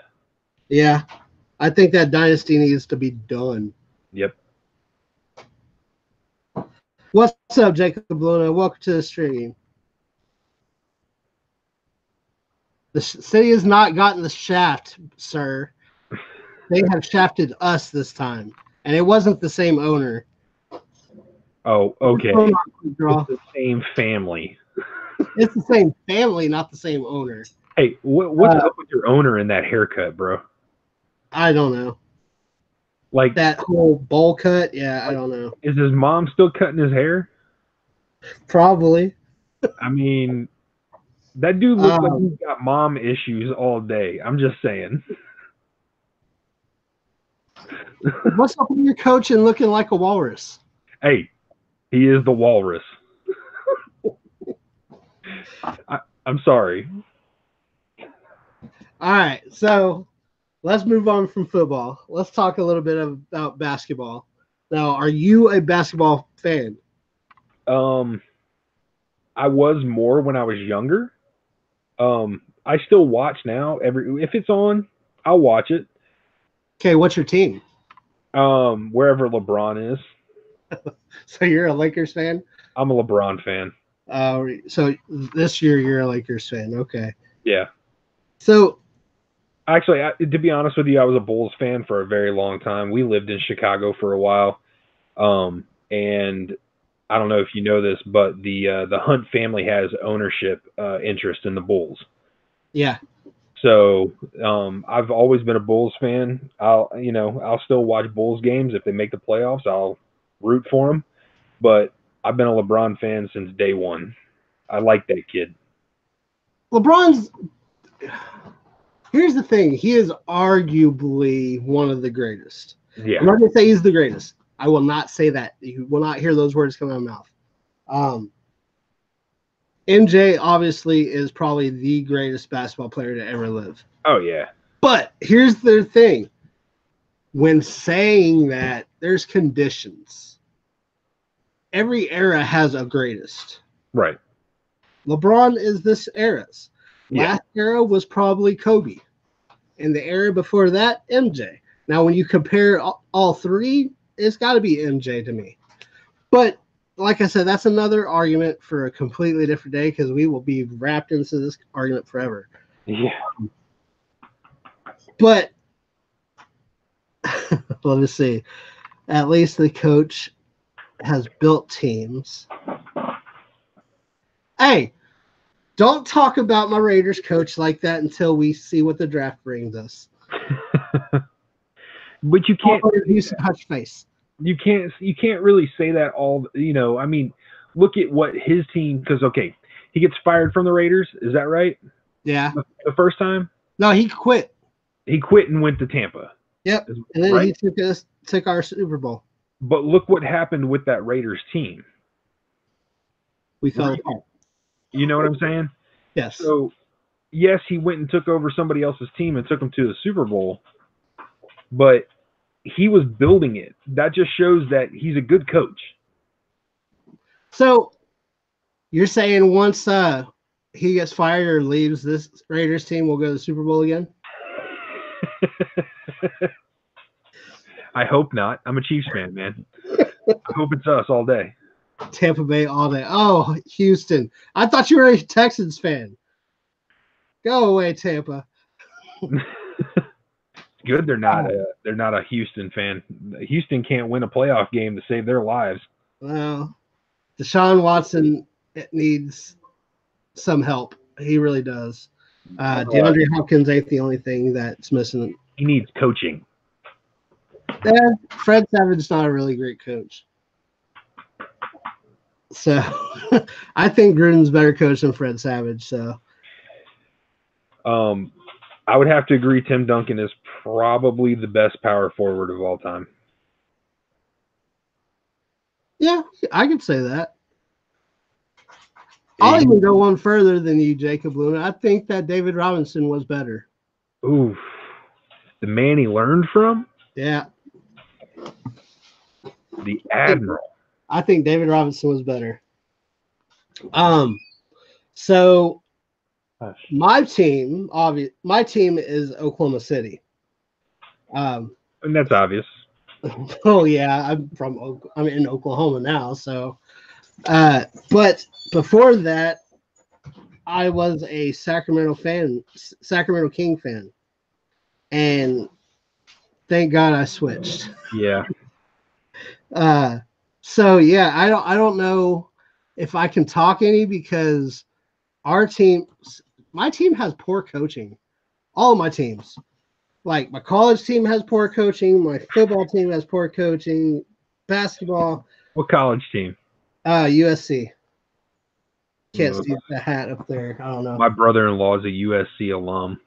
Yeah, I think that dynasty needs to be done. Yep. What's up, Jacob Luna? Welcome to the stream. The city has not gotten the shaft, sir. They have shafted us this time, and it wasn't the same owner. Oh, okay. It's the same family. It's the same family, not the same owner. Hey, what's up with your owner and that haircut, bro? I don't know. Like that whole bowl cut, yeah, I don't know. Is his mom still cutting his hair? Probably. I mean, that dude looks like he's got mom issues all day. I'm just saying. What's up with your coach and looking like a walrus? Hey, he is the walrus. I'm sorry. All right, so let's move on from football. Let's talk a little bit about basketball. Now, are you a basketball fan? I was more when I was younger. I still watch now. If it's on, I'll watch it. Okay, what's your team? Wherever LeBron is. So you're a Lakers fan? I'm a LeBron fan. So this year you're a Lakers fan. Okay. Yeah. So actually, to be honest with you, I was a Bulls fan for a very long time. We lived in Chicago for a while. And I don't know if you know this, but the Hunt family has ownership interest in the Bulls. Yeah. So I've always been a Bulls fan. I'll still watch Bulls games if they make the playoffs. I'll root for them. But I've been a LeBron fan since day one. I like that kid. Here's the thing. He is arguably one of the greatest. Yeah. I'm not going to say he's the greatest. I will not say that. You will not hear those words come out of my mouth. MJ obviously is probably the greatest basketball player to ever live. Oh, yeah. But here's the thing. When saying that, there's conditions. Every era has a greatest. Right. LeBron is this era's. Yeah. Last era was probably Kobe. And the era before that, MJ. Now, when you compare all three, it's got to be MJ to me. But like I said, that's another argument for a completely different day because we will be wrapped into this argument forever. Yeah. But let me see. At least the coach has built teams. Hey, don't talk about my Raiders coach like that until we see what the draft brings us. But you can't use touch face. You can't really say that all. I mean, look at what his team. Because he gets fired from the Raiders. Is that right? Yeah. The first time? No, he quit. He quit and went to Tampa. Yep. And then he took our Super Bowl. But look what happened with that Raiders team. We fell apart. You know what I'm saying? Yes. So, yes, he went and took over somebody else's team and took them to the Super Bowl. But he was building it. That just shows that he's a good coach. So, you're saying once he gets fired or leaves, this Raiders team will go to the Super Bowl again? I hope not. I'm a Chiefs fan, man. I hope it's us all day. Tampa Bay all day. Oh, Houston. I thought you were a Texans fan. Go away, Tampa. Good they're not a Houston fan. Houston can't win a playoff game to save their lives. Well, Deshaun Watson needs some help. He really does. DeAndre Hopkins ain't the only thing that's missing. He needs coaching. Yeah, Fred Savage's not a really great coach. So I think Gruden's better coach than Fred Savage. So I would have to agree Tim Duncan is probably the best power forward of all time. Yeah, I could say that. I'll even go one further than you, Jacob Luna. I think that David Robinson was better. Ooh, the man he learned from? Yeah. The Admiral. I think David Robinson was better. So my team is Oklahoma City. And that's obvious. Oh yeah, I'm in Oklahoma now, so but before that I was a Sacramento King fan. And thank God I switched. Yeah. So yeah, I don't know if I can talk any because my team has poor coaching. All of my teams. Like my college team has poor coaching, my football team has poor coaching, basketball. What college team? USC. Can't see the hat up there. I don't know. My brother-in-law is a USC alum.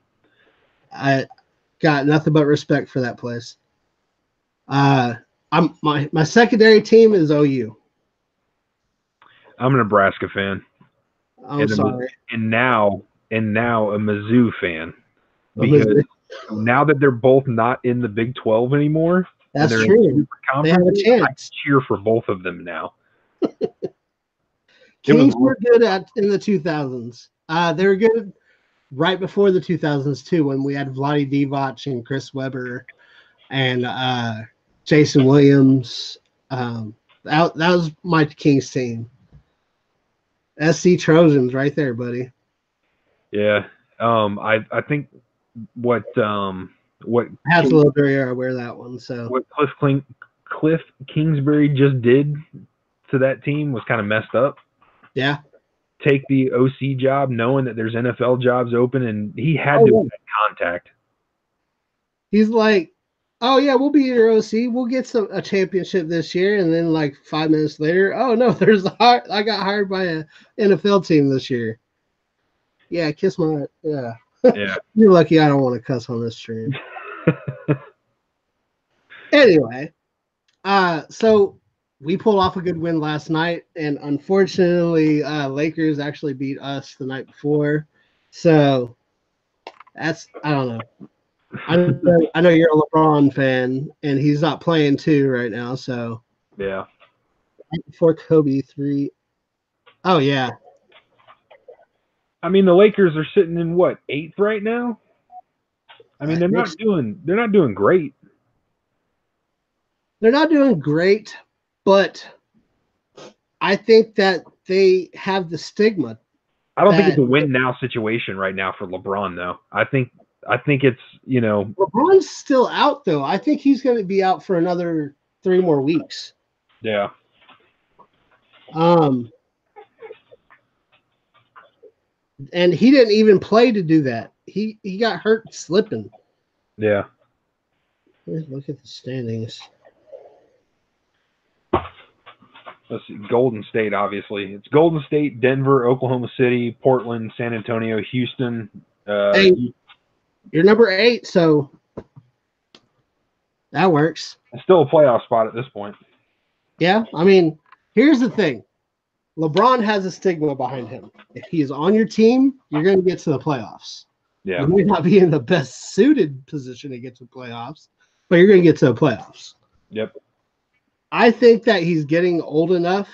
I got nothing but respect for that place. My secondary team is OU. I'm a Nebraska fan. I'm sorry. And now a Mizzou fan. Because now that they're both not in the Big 12 anymore, that's true. They have a chance. I cheer for both of them now. Kings were good in the 2000s. They were good right before the 2000s too, when we had Vlade Divac and Chris Webber and Jason Williams. That was my Kings team. SC Trojans right there, buddy. Yeah. I think what has a little bit I wear that one. So what Cliff Kingsbury just did to that team was kind of messed up. Yeah. Take the OC job knowing that there's NFL jobs open, and he had to make contact. He's like, oh yeah, we'll be your OC. We'll get a championship this year. And then like 5 minutes later, oh no, I got hired by an NFL team this year. Yeah, kiss my yeah. Yeah. You're lucky I don't want to cuss on this stream. Anyway, so we pulled off a good win last night, and unfortunately, Lakers actually beat us the night before. So that's I don't know. I know you're a LeBron fan, and he's not playing too right now. So yeah, before Kobe 3. Oh yeah. I mean, the Lakers are sitting in what, 8th right now? I mean, they're not doing great. They're not doing great, but I think that they have the stigma. I don't think it's a win now situation right now for LeBron, though. I think it's, LeBron's still out though. I think he's going to be out for another 3 more weeks. Yeah. And he didn't even play to do that. He got hurt slipping. Yeah. Let's look at the standings. Let's see. Golden State, obviously. It's Golden State, Denver, Oklahoma City, Portland, San Antonio, Houston. Hey, you're number 8, so that works. It's still a playoff spot at this point. Yeah, I mean, here's the thing. LeBron has a stigma behind him. If he is on your team, you're going to get to the playoffs. Yeah. You may not be in the best suited position to get to the playoffs, but you're going to get to the playoffs. Yep. I think that he's getting old enough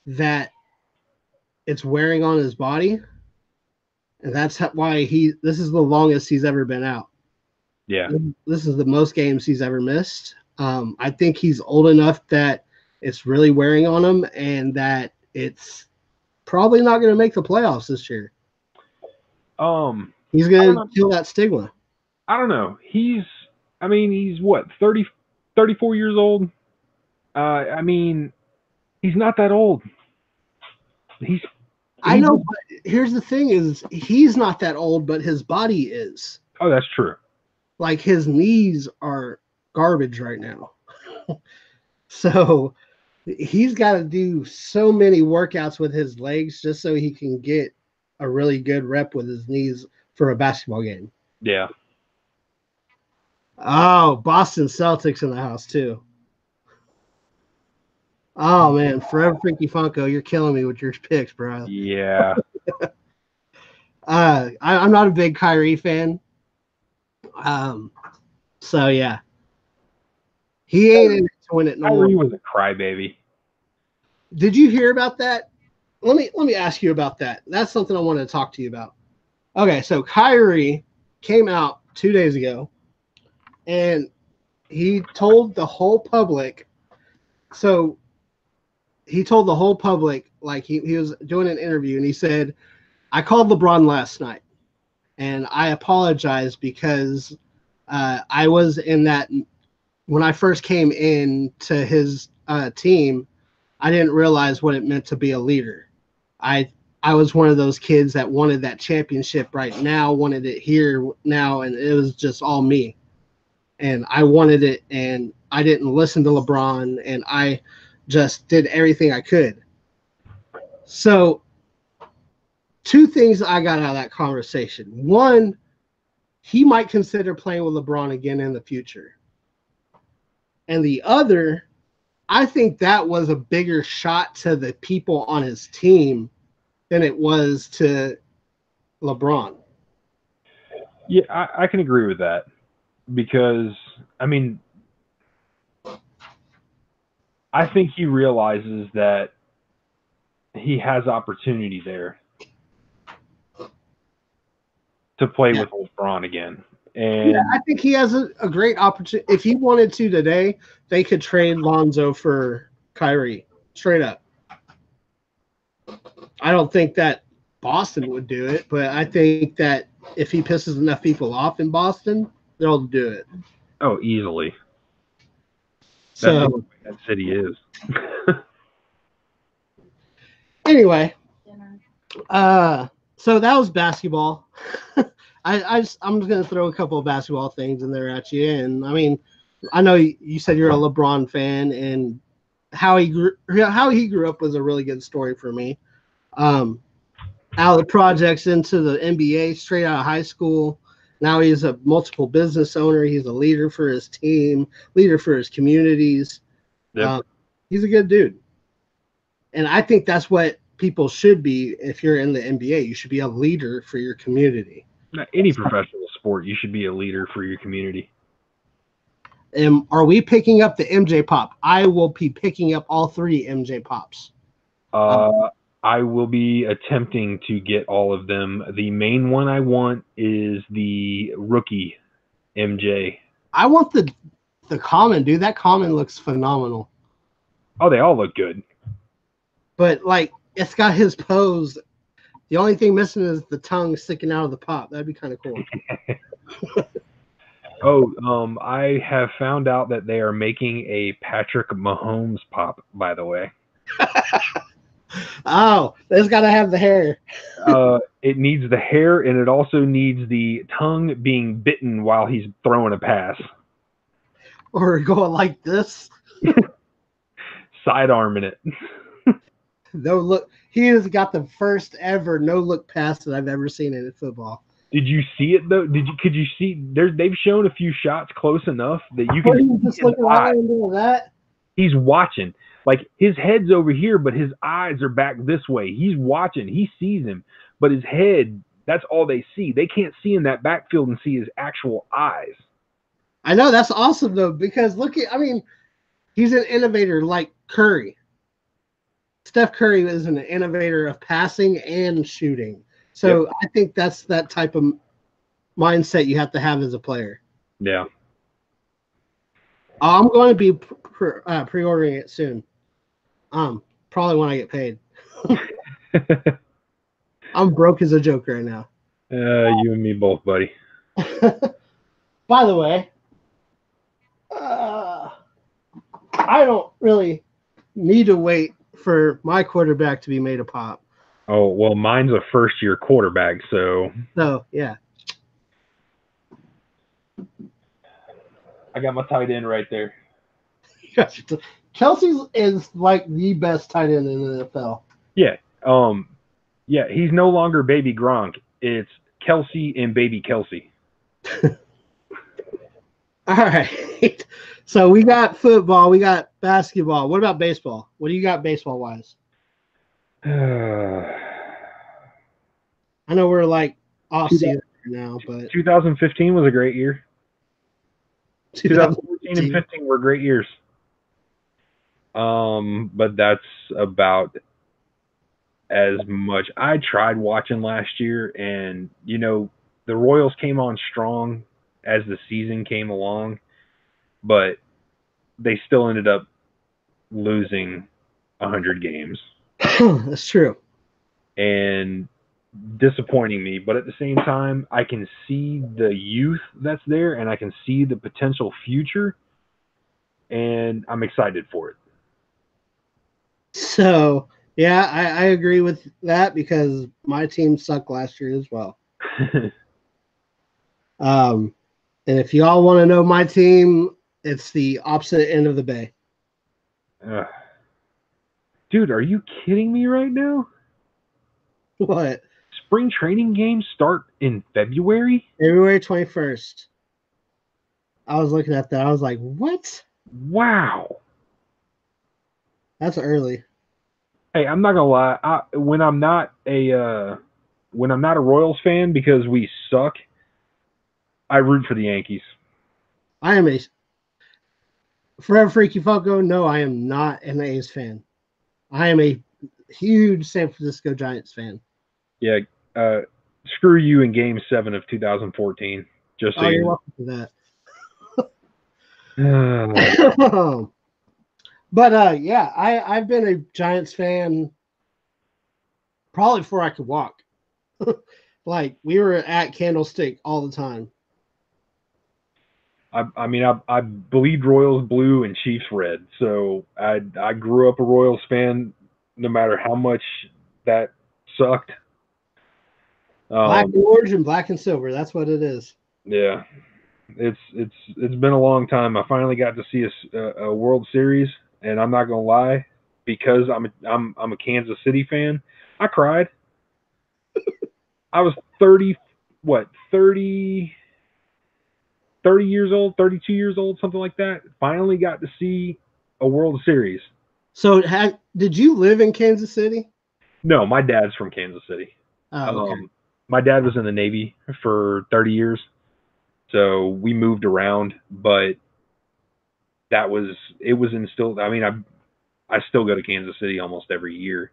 that it's wearing on his body, and that's why this is the longest he's ever been out. Yeah. This is the most games he's ever missed. I think he's old enough that it's really wearing on him, and that it's probably not going to make the playoffs this year. He's going to kill that stigma. I don't know. He's what, 30, 34 years old? I mean, he's not that old. I know, but here's the thing is he's not that old, but his body is. Oh, that's true. Like his knees are garbage right now. So he's got to do so many workouts with his legs just so he can get a really good rep with his knees for a basketball game. Yeah. Oh, Boston Celtics in the house too. Oh man, Forever Freaky Funko, you're killing me with your picks, bro. Yeah. I'm not a big Kyrie fan. So yeah, he ain't in it to win it. Kyrie was a crybaby. Did you hear about that? Let me ask you about that. That's something I wanted to talk to you about. Okay, so Kyrie came out 2 days ago, and he told the whole public. So he told the whole public, like he was doing an interview, and he said, "I called LeBron last night, and I apologize because I was in that when I first came in to his team, I didn't realize what it meant to be a leader. I was one of those kids that wanted that championship right now, wanted it here now, and it was just all me. And I wanted it, and I didn't listen to LeBron, and I just did everything I could." So 2 things I got out of that conversation. One, he might consider playing with LeBron again in the future. And the other, I think that was a bigger shot to the people on his team than it was to LeBron. Yeah, I can agree with that because, I mean, I think he realizes that he has opportunity there to play with LeBron again. And yeah, I think he has a great opportunity. If he wanted to today, they could trade Lonzo for Kyrie, straight up. I don't think that Boston would do it, but I think that if he pisses enough people off in Boston, they'll do it. Oh, easily. So that city is. anyway, so that was basketball. I'm just going to throw a couple of basketball things in there at you. And I mean, I know you said you're a LeBron fan, and how he grew up was a really good story for me. Out of the projects into the NBA, straight out of high school. Now he's a multiple business owner. He's a leader for his team, leader for his communities. Yep. He's a good dude. And I think that's what people should be if you're in the NBA. You should be a leader for your community. Any professional sport, you should be a leader for your community. Are we picking up the MJ Pop? I will be picking up all 3 MJ Pops. I will be attempting to get all of them. The main one I want is the rookie MJ. I want the common, dude. That common looks phenomenal. Oh, they all look good. But like, it's got his pose. The only thing missing is the tongue sticking out of the pop. That'd be kind of cool. I have found out that they are making a Patrick Mahomes pop, by the way. Oh, it's got to have the hair. It needs the hair, and it also needs the tongue being bitten while he's throwing a pass. Or going like this. Sidearming it. No look. He has got the first ever no look pass that I've ever seen in football. Did you see it though? Could you see? They've shown a few shots close enough that you can just look around and do that. He's watching. Like, his head's over here, but his eyes are back this way. He's watching. He sees him, but his head, that's all they see. They can't see in that backfield and see his actual eyes. I know. That's awesome, though, because he's an innovator like Curry. Steph Curry is an innovator of passing and shooting. So yep. I think that's that type of mindset you have to have as a player. Yeah. I'm going to be pre-ordering it soon. Probably when I get paid. I'm broke as a joke right now. You and me both, buddy. By the way, I don't really need to wait for my quarterback to be made a pop. Oh, well, mine's a first-year quarterback, so. So, yeah. I got my tight end right there. Kelsey is like the best tight end in the NFL. Yeah. Yeah, he's no longer baby Gronk. It's Kelsey and baby Kelsey. All right. So we got football, we got basketball. What about baseball? What do you got baseball wise? I know we're like off season now, but 2015 was a great year. 2014 and 15 were great years. But that's about as much. I tried watching last year, and the Royals came on strong as the season came along, but they still ended up losing 100 games. That's true. And disappointing me, but at the same time, I can see the youth that's there, and I can see the potential future, and I'm excited for it. So, yeah, I agree with that because my team sucked last year as well. And if y'all want to know my team, it's the opposite end of the bay. Dude, are you kidding me right now? What? Spring training games start in February? February 21st. I was looking at that. I was like, what? Wow. That's early. Hey, I'm not gonna lie. When I'm not a Royals fan because we suck, I root for the Yankees. I am a Forever Freaky Foco. No, I am not an A's fan. I am a huge San Francisco Giants fan. Yeah, screw you in Game 7 of 2014. Just so you're welcome for that. But yeah, I've been a Giants fan probably before I could walk. Like we were at Candlestick all the time. I mean, I believed Royals blue and Chiefs red, so I grew up a Royals fan, no matter how much that sucked. Black and orange and black and silver. That's what it is. Yeah, it's been a long time. I finally got to see a World Series, and I'm not gonna lie, because I'm a Kansas City fan. I cried. I was 30 years old, 32 years old, something like that. Finally got to see a World Series. So did you live in Kansas City? No, my dad's from Kansas City. Oh, okay. My dad was in the Navy for 30 years, so we moved around, but it was instilled. I mean, I still go to Kansas City almost every year.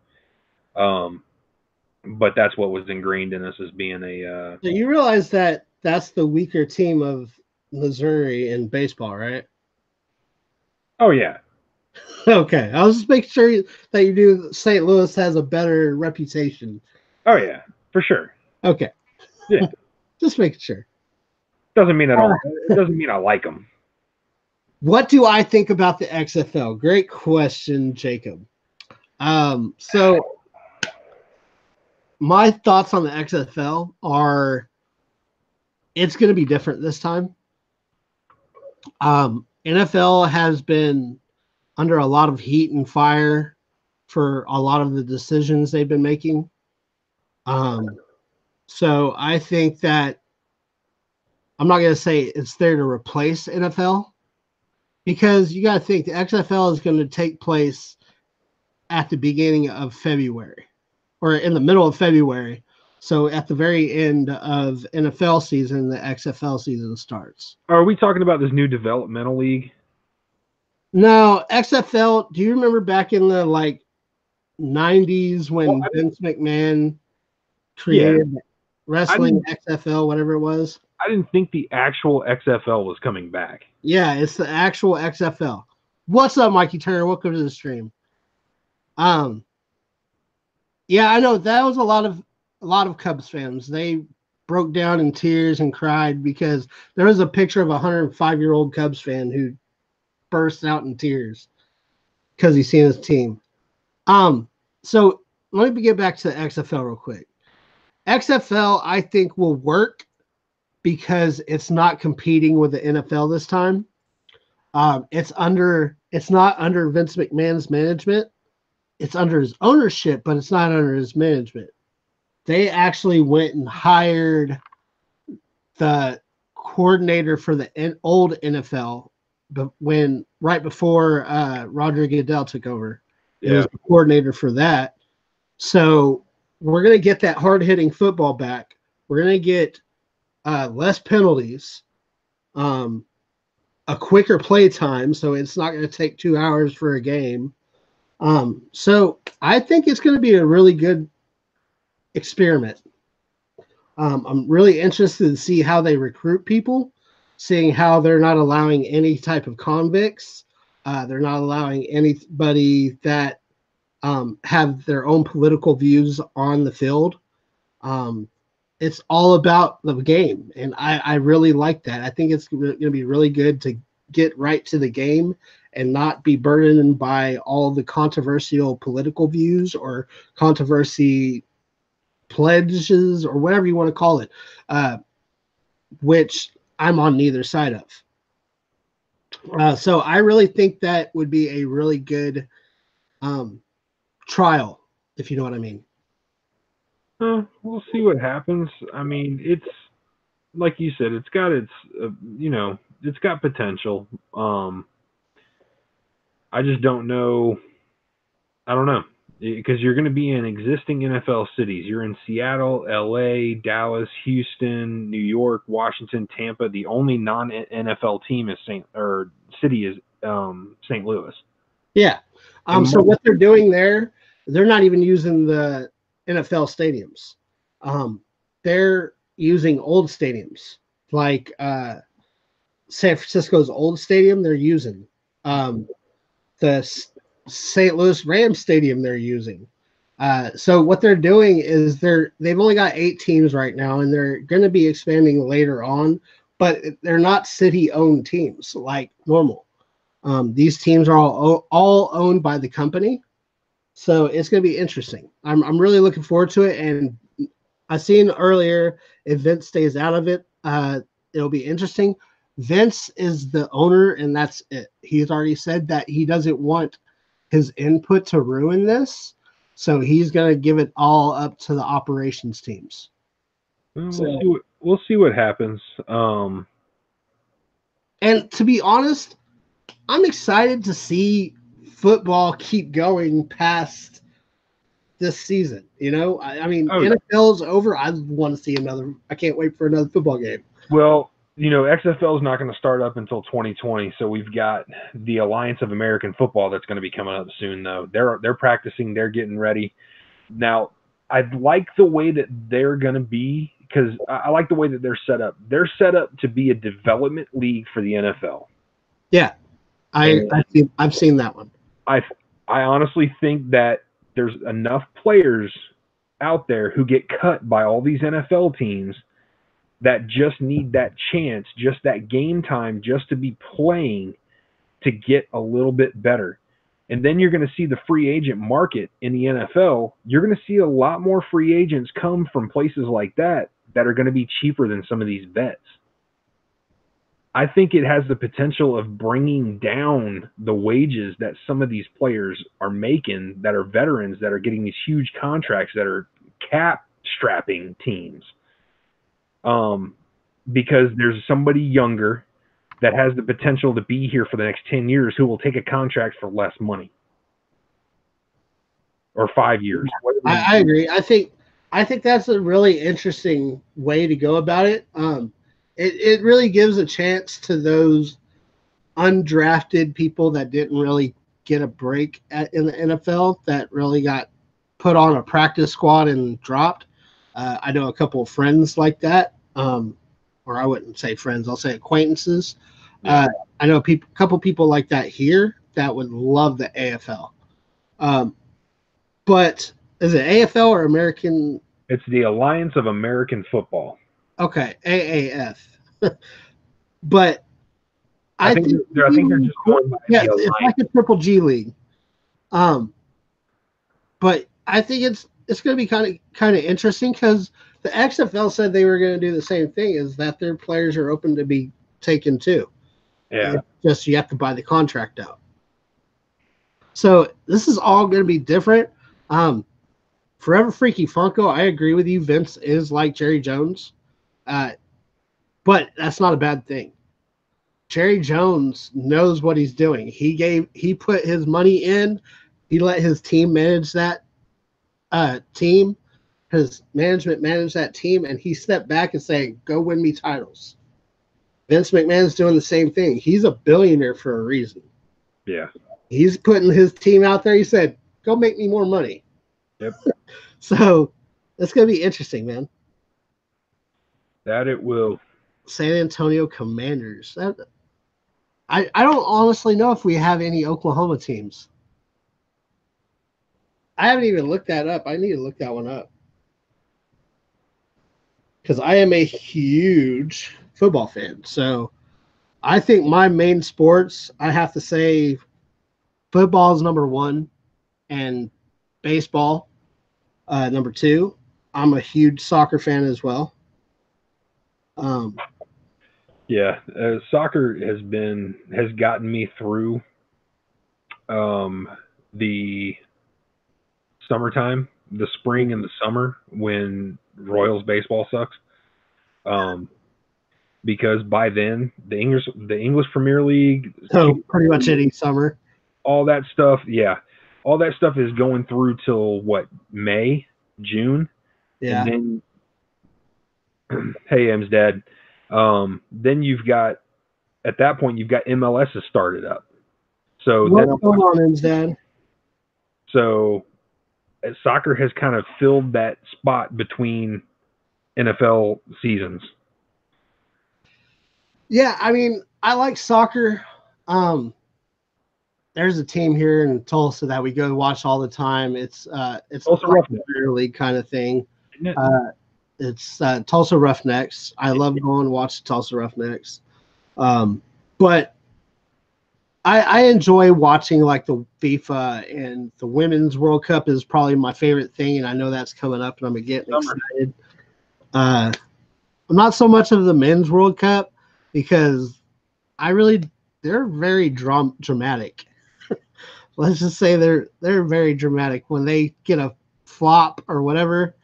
But that's what was ingrained in us as being a. So you realize that that's the weaker team of Missouri in baseball, right? Oh yeah. Okay, I was just making sure that you knew St. Louis has a better reputation. Oh yeah, for sure. Okay. Yeah. Just making sure. Doesn't mean I don't. It doesn't mean I like them. What do I think about the XFL? Great question, Jacob. So my thoughts on the XFL are it's going to be different this time. NFL has been under a lot of heat and fire for a lot of the decisions they've been making. So I think that I'm not going to say it's there to replace NFL because you got to think the XFL is going to take place at the beginning of February or in the middle of February. So at the very end of NFL season, the XFL season starts. Are we talking about this new developmental league? No, XFL. Do you remember back in the 90s when Vince McMahon created wrestling XFL, whatever it was? I didn't think the actual XFL was coming back. Yeah, it's the actual XFL. What's up, Mikey Turner? Welcome to the stream. Um, yeah, I know that was a lot of Cubs fans. They broke down in tears and cried because there was a picture of a 105-year-old Cubs fan who burst out in tears because he's seen his team. So let me get back to the XFL real quick. XFL, I think, will work because it's not competing with the NFL this time. It's not under Vince McMahon's management. It's under his ownership, but it's not under his management. They actually went and hired the coordinator for the old NFL, but right before Roger Goodell took over, it was the coordinator for that. So we're going to get that hard-hitting football back. We're going to get less penalties, a quicker play time, so it's not going to take 2 hours for a game. So I think it's going to be a really good experiment. I'm really interested to see how they recruit people, seeing how they're not allowing any type of convicts. They're not allowing anybody that have their own political views on the field. It's all about the game, and I really like that. I think it's going to be really good to get right to the game and not be burdened by all the controversial political views or controversy pledges or whatever you want to call it, which I'm on neither side of. So I really think that would be a really good trial, if you know what I mean. We'll see what happens. I mean, it's like you said, it's got it's got potential. I just don't know. I don't know, because you're going to be in existing NFL cities. You're in Seattle, LA, Dallas, Houston, New York, Washington, Tampa. The only non-NFL team is city is St. Louis. Yeah. So what they're doing there, they're not even using the NFL stadiums. They're using old stadiums like San Francisco's old stadium. They're using the St. Louis Rams stadium. They're using. So what they're doing is they've only got 8 teams right now, and they're going to be expanding later on. But they're not city-owned teams like normal. These teams are all owned by the company. So it's going to be interesting. I'm really looking forward to it. And I seen earlier, if Vince stays out of it, it'll be interesting. Vince is the owner, and that's it. He's already said that he doesn't want his input to ruin this. So he's going to give it all up to the operations teams. We'll see what happens. And to be honest, I'm excited to see football keep going past this season. I mean, NFL's over. I want to see I can't wait for another football game. Well, XFL is not going to start up until 2020. So we've got the Alliance of American Football that's going to be coming up soon, though. They're practicing. They're getting ready. Now, I like the way that they're going to be, because I like the way that they're set up. They're set up to be a development league for the NFL. Yeah. I've seen that one. I honestly think that there's enough players out there who get cut by all these NFL teams that just need that chance, just that game time, just to be playing to get a little bit better. And then you're going to see the free agent market in the NFL. You're going to see a lot more free agents come from places like that are going to be cheaper than some of these vets. I think it has the potential of bringing down the wages that some of these players are making, that are veterans, that are getting these huge contracts, that are cap strapping teams. Because there's somebody younger that has the potential to be here for the next 10 years who will take a contract for less money, or 5 years. I agree. I think that's a really interesting way to go about it. It really gives a chance to those undrafted people that didn't really get a break in the NFL, that really got put on a practice squad and dropped. I know a couple of friends like that, or I wouldn't say friends, I'll say acquaintances. Yeah. I know a couple people like that here that would love the AFL. But is it AFL or American? It's the Alliance of American Football. Okay, AAF. But I think they're just going by yeah, the it's Alliance. like a Triple G league. But I think it's going to be kind of interesting because the XFL said they were going to do the same thing, is that their players are open to be taken too. Yeah. It's just you have to buy the contract out. So this is all going to be different. Forever Freaky Funko, I agree with you. Vince is like Jerry Jones, but that's not a bad thing. Jerry Jones knows what he's doing. He put his money in. He let his team manage that team. His management managed that team, and he stepped back and saying, "Go win me titles." Vince McMahon's doing the same thing. He's a billionaire for a reason. Yeah. He's putting his team out there. He said, "Go make me more money." Yep. So it's going to be interesting, man. That it will. San Antonio Commanders. I don't honestly know if we have any Oklahoma teams. I haven't even looked that up. I need to look that one up. Because I am a huge football fan. So I think my main sports, I have to say football is number one and baseball number two. I'm a huge soccer fan as well. Yeah, soccer has gotten me through the summertime, the spring and the summer when Royals baseball sucks. Because by then the English Premier League, So pretty much any summer, all that stuff, yeah, all that stuff is going through till what, May, June, yeah. and then hey, M's dad. Then you've got, at that point, you've got MLS has started up. So What's going on, M's dad? So soccer has kind of filled that spot between NFL seasons. Yeah, I mean, I like soccer. There's a team here in Tulsa that we go watch all the time. It's Tulsa like Roughnecks. a league kind of thing. Isn't it? It's Tulsa Roughnecks. I love going to watch Tulsa Roughnecks. But I enjoy watching like the FIFA, and the Women's World Cup is probably my favorite thing, and I know that's coming up, and I'm getting excited. I'm not so much of the Men's World Cup because they're very dramatic. Let's just say they're very dramatic when they get a flop or whatever.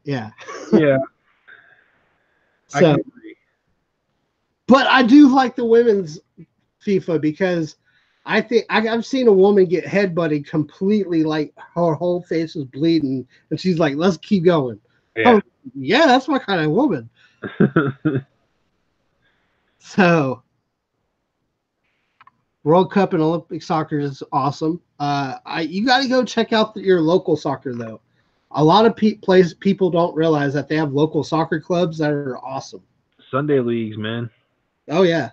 Yeah. Yeah. So, I can agree. but I do like the women's FIFA because I think I've seen a woman get headbutted completely, like her whole face is bleeding, and she's like, "Let's keep going." Yeah. Oh, yeah, that's my kind of woman. So, World Cup and Olympic soccer is awesome. You got to go check out your local soccer though. A lot of people don't realize that they have local soccer clubs that are awesome. Sunday leagues, man. Oh yeah.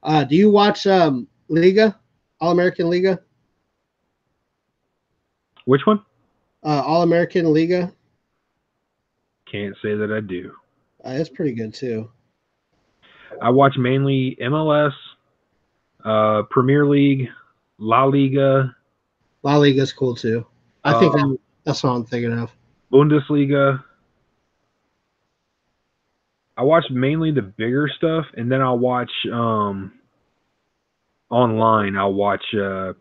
Do you watch Liga, All American Liga? Which one? All American Liga. Can't say that I do. It's pretty good too. I watch mainly MLS, Premier League, La Liga. La Liga's cool too. I think that's what I'm thinking of. Bundesliga. I watch mainly the bigger stuff, and then I'll watch online. I'll watch the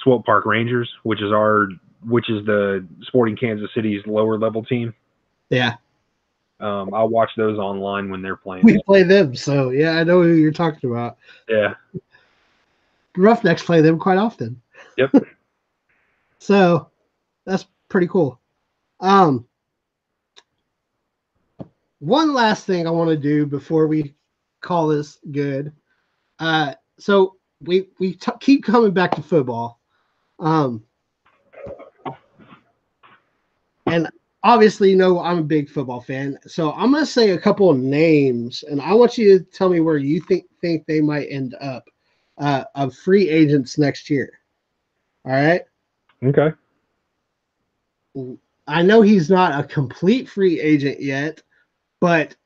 Swope Park Rangers, which is the Sporting Kansas City's lower level team. Yeah. I'll watch those online when they're playing. We play them, so yeah, I know who you're talking about. Yeah. Roughnecks play them quite often. Yep. So that's pretty cool. One last thing I want to do before we call this good. So we keep coming back to football. And obviously, you know, I'm a big football fan. So I'm going to say a couple of names, and I want you to tell me where you think they might end up of free agents next year. All right? Okay. I know he's not a complete free agent yet, but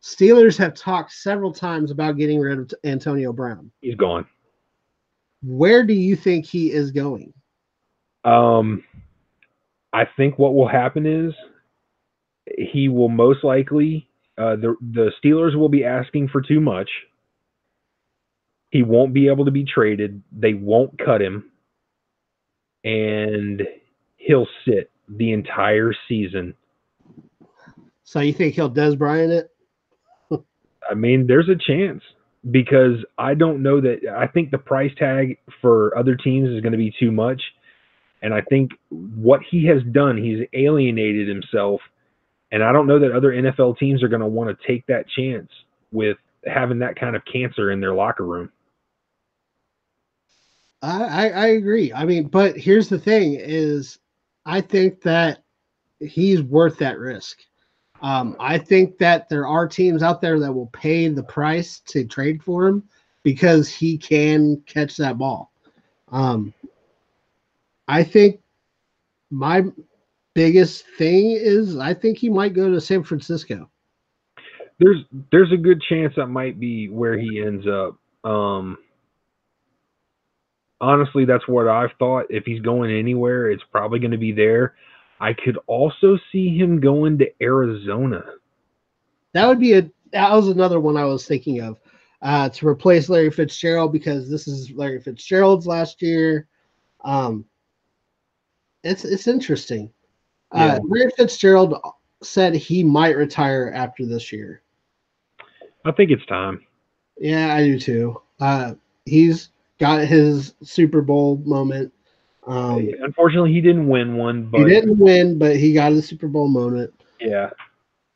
Steelers have talked several times about getting rid of Antonio Brown. He's gone. Where do you think he is going? I think what will happen is he will most likely the Steelers will be asking for too much. He won't be able to be traded. They won't cut him, and he'll sit the entire season. So you think he'll Des Bryant it? I mean, there's a chance because I don't know that. I think the price tag for other teams is going to be too much, and I think what he has done, he's alienated himself. And I don't know that other NFL teams are going to want to take that chance with having that kind of cancer in their locker room. I agree. I mean, but here's the thing is I think that he's worth that risk. I think that there are teams out there that will pay the price to trade for him because he can catch that ball. I think my biggest thing is I think he might go to San Francisco. There's a good chance that might be where he ends up. Honestly, that's what I've thought. If he's going anywhere, it's probably going to be there. I could also see him going to Arizona. That was another one I was thinking of to replace Larry Fitzgerald because this is Larry Fitzgerald's last year. It's interesting. Yeah. Larry Fitzgerald said he might retire after this year. I think it's time. Yeah, I do too. He's got his Super Bowl moment. Unfortunately, he didn't win one. But he didn't win, but he got a Super Bowl moment. Yeah.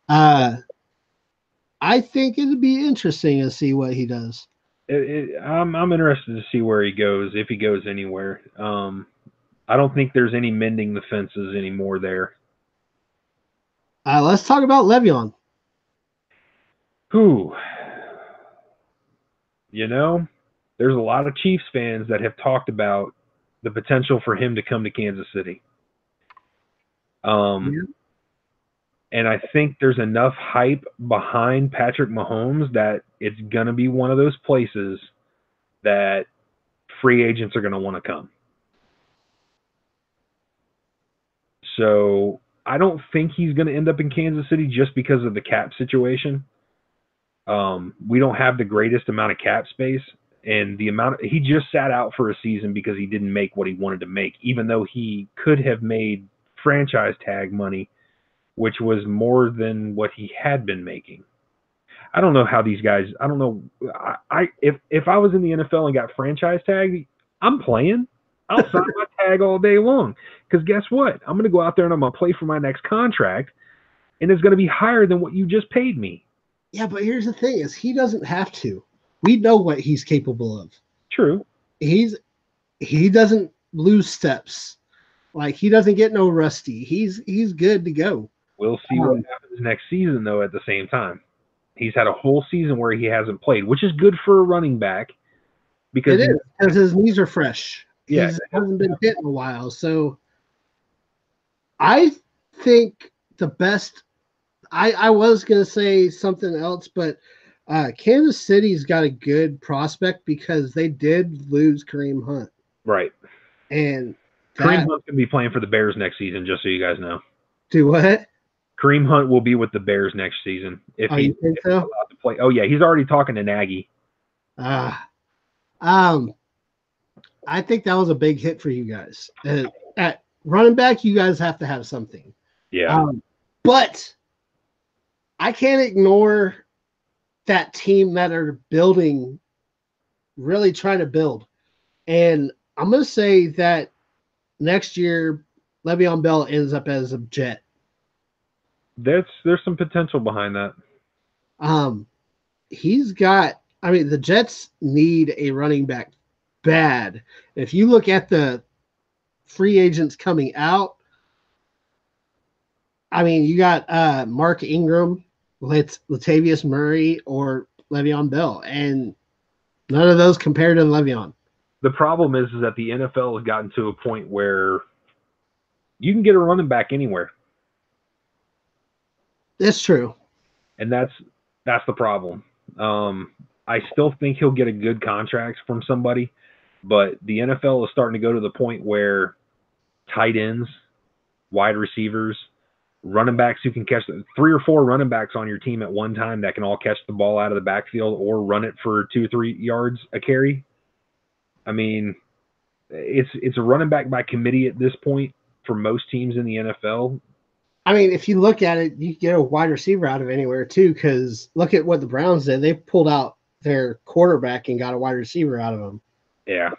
I think it'd be interesting to see what he does. I'm interested to see where he goes, if he goes anywhere. I don't think there's any mending the fences anymore there. Let's talk about Le'Veon. Who? There's a lot of Chiefs fans that have talked about the potential for him to come to Kansas City. Yeah. And I think there's enough hype behind Patrick Mahomes that it's going to be one of those places that free agents are going to want to come. So I don't think he's going to end up in Kansas City just because of the cap situation. We don't have the greatest amount of cap space, and he just sat out for a season because he didn't make what he wanted to make, even though he could have made franchise tag money, which was more than what he had been making. I don't know how these guys. I don't know. If I was in the NFL and got franchise tag, I'm playing. I'll sign my tag all day long because guess what? I'm going to go out there and I'm going to play for my next contract, and it's going to be higher than what you just paid me. Yeah, but here's the thing: is he doesn't have to. We know what he's capable of. True. He doesn't lose steps. Like he doesn't get no rusty. He's good to go. We'll see what happens next season, though. At the same time, he's had a whole season where he hasn't played, which is good for a running back because his knees are fresh. Yeah, he hasn't been hit in a while. So I think the best. I was gonna say something else, but Kansas City's got a good prospect because they did lose Kareem Hunt. Right. And Kareem Hunt's gonna be playing for the Bears next season, just so you guys know. Do what? Kareem Hunt will be with the Bears next season if he's allowed to play. Oh yeah, he's already talking to Nagy. I think that was a big hit for you guys. At running back, you guys have to have something. Yeah. But I can't ignore that team that are building, really trying to build. And I'm going to say that next year, Le'Veon Bell ends up as a Jet. There's some potential behind that. The Jets need a running back bad. If you look at the free agents coming out, you got Mark Ingram, Latavius Murray, or Le'Veon Bell, and none of those compared to Le'Veon. The problem is that the NFL has gotten to a point where You can get a running back anywhere. That's true. And that's the problem. I still think he'll get a good contract from somebody, but the NFL is starting to go to the point where tight ends, wide receivers, running backs who can catch 3 or 4 running backs on your team at one time that can all catch the ball out of the backfield or run it for 2 or 3 yards a carry. I mean, it's a running back by committee at this point for most teams in the NFL. I mean, if you look at it, you can get a wide receiver out of anywhere too, because look at what the Browns did. They pulled out their quarterback and got a wide receiver out of him. Yeah.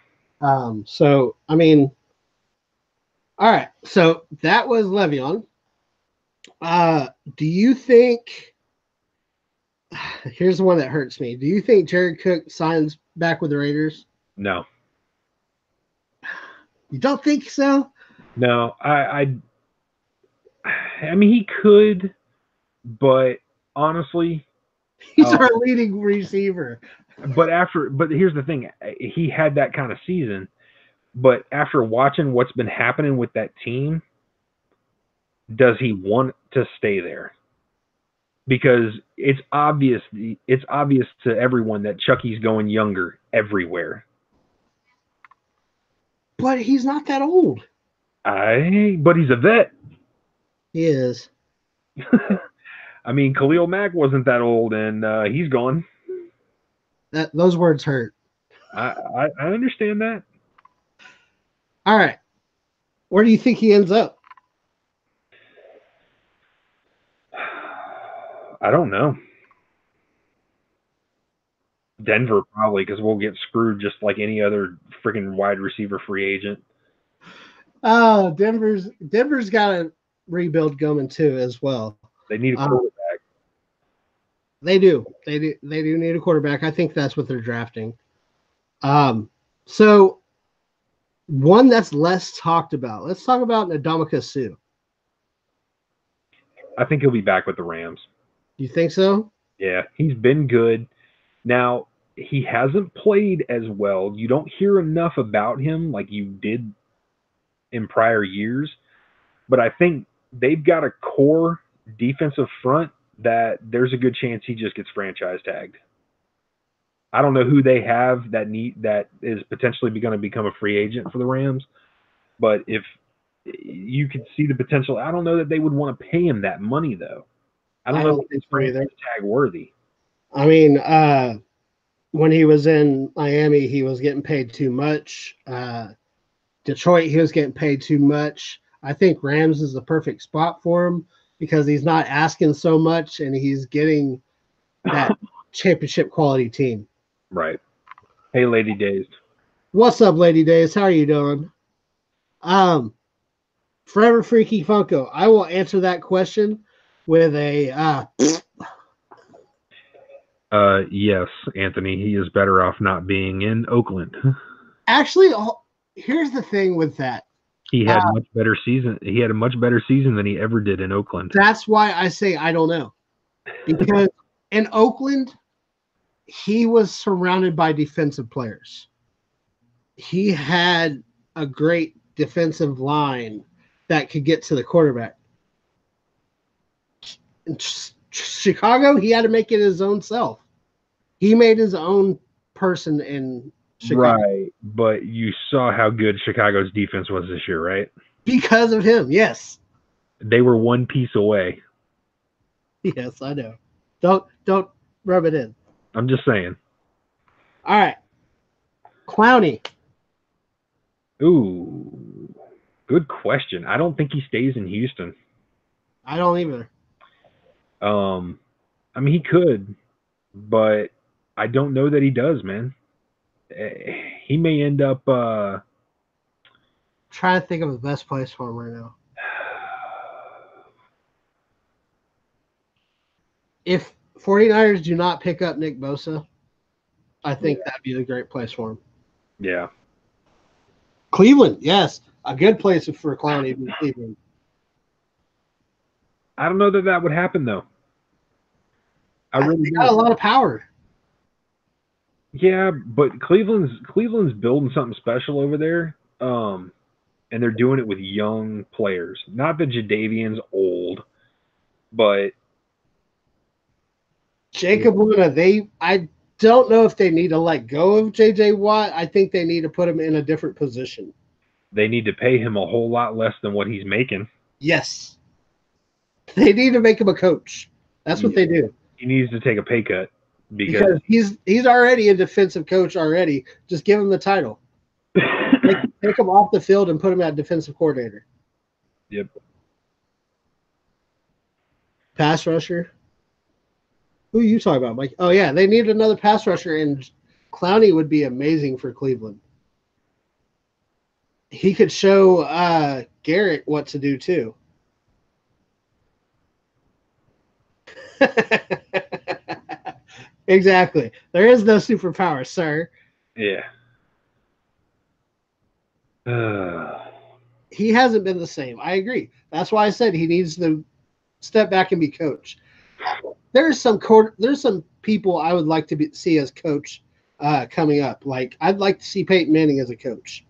So, I mean, all right. So that was Le'Veon. Do you think – here's the one that hurts me. Do you think Jared Cook signs back with the Raiders? No. You don't think so? No. I mean, he could, but honestly – he's our leading receiver. But here's the thing. He had that kind of season, but after watching what's been happening with that team, does he want to stay there? Because it's obvious to everyone that Chucky's going younger everywhere. But he's not that old. But he's a vet. He is. I mean, Khalil Mack wasn't that old, and he's gone. Those words hurt. I understand that. All right. Where do you think he ends up? I don't know. Denver probably, because we'll get screwed just like any other freaking wide receiver free agent. Oh, Denver's got to rebuild Gilman too as well. They need a quarterback. They do. They do need a quarterback. I think that's what they're drafting. So one that's less talked about. Let's talk about Ndamukong Suh. I think he'll be back with the Rams. You think so? Yeah, he's been good. Now, he hasn't played as well. You don't hear enough about him like you did in prior years. But I think they've got a core defensive front that there's a good chance he just gets franchise tagged. I don't know who they have that is potentially going to become a free agent for the Rams, but if you could see the potential, I don't know that they would want to pay him that money though. I don't know if it's franchise tag worthy. I mean, when he was in Miami, he was getting paid too much. Detroit, he was getting paid too much. I think Rams is the perfect spot for him because he's not asking so much and he's getting that championship quality team. Right. Hey, Lady Dazed. What's up, Lady Dazed? How are you doing? Forever Freaky Funko. I will answer that question with a yes, Anthony. He is better off not being in Oakland. Actually, here's the thing with that. He had a much better season. He had a much better season than he ever did in Oakland. That's why I say I don't know. Because in Oakland, he was surrounded by defensive players. He had a great defensive line that could get to the quarterback. In Chicago, he had to make it his own self. He made his own person in Chicago. Right, but you saw how good Chicago's defense was this year, right? Because of him, yes. They were one piece away. Yes, I know. Don't rub it in. I'm just saying. All right. Clowney. Ooh, good question. I don't think he stays in Houston. I don't either. I mean, he could, but I don't know that he does, man. He may end up trying to think of the best place for him right now. If 49ers do not pick up Nick Bosa, I think that'd be a great place for him. Yeah. Cleveland, yes. A good place for Clowney in Cleveland. I don't know that would happen, though. I really got a lot of power. Yeah, but Cleveland's building something special over there. and they're doing it with young players. Not that Jadeveon's old, but Jacob Luna, I don't know if they need to let go of J.J. Watt. I think they need to put him in a different position. they need to pay him a whole lot less than what he's making. Yes. They need to make him a coach. That's what they do. He needs to take a pay cut because he's already a defensive coach already. Just give him the title. Take him off the field and put him at defensive coordinator. Yep. Pass rusher. Who are you talking about, Mike? Oh, yeah. They need another pass rusher, and Clowney would be amazing for Cleveland. He could show Garrett what to do, too. Exactly. There is no superpower, sir. Yeah. He hasn't been the same. I agree. That's why I said he needs to step back and be coach. There's some people I would like to see as coach coming up. Like, I'd like to see Peyton Manning as a coach.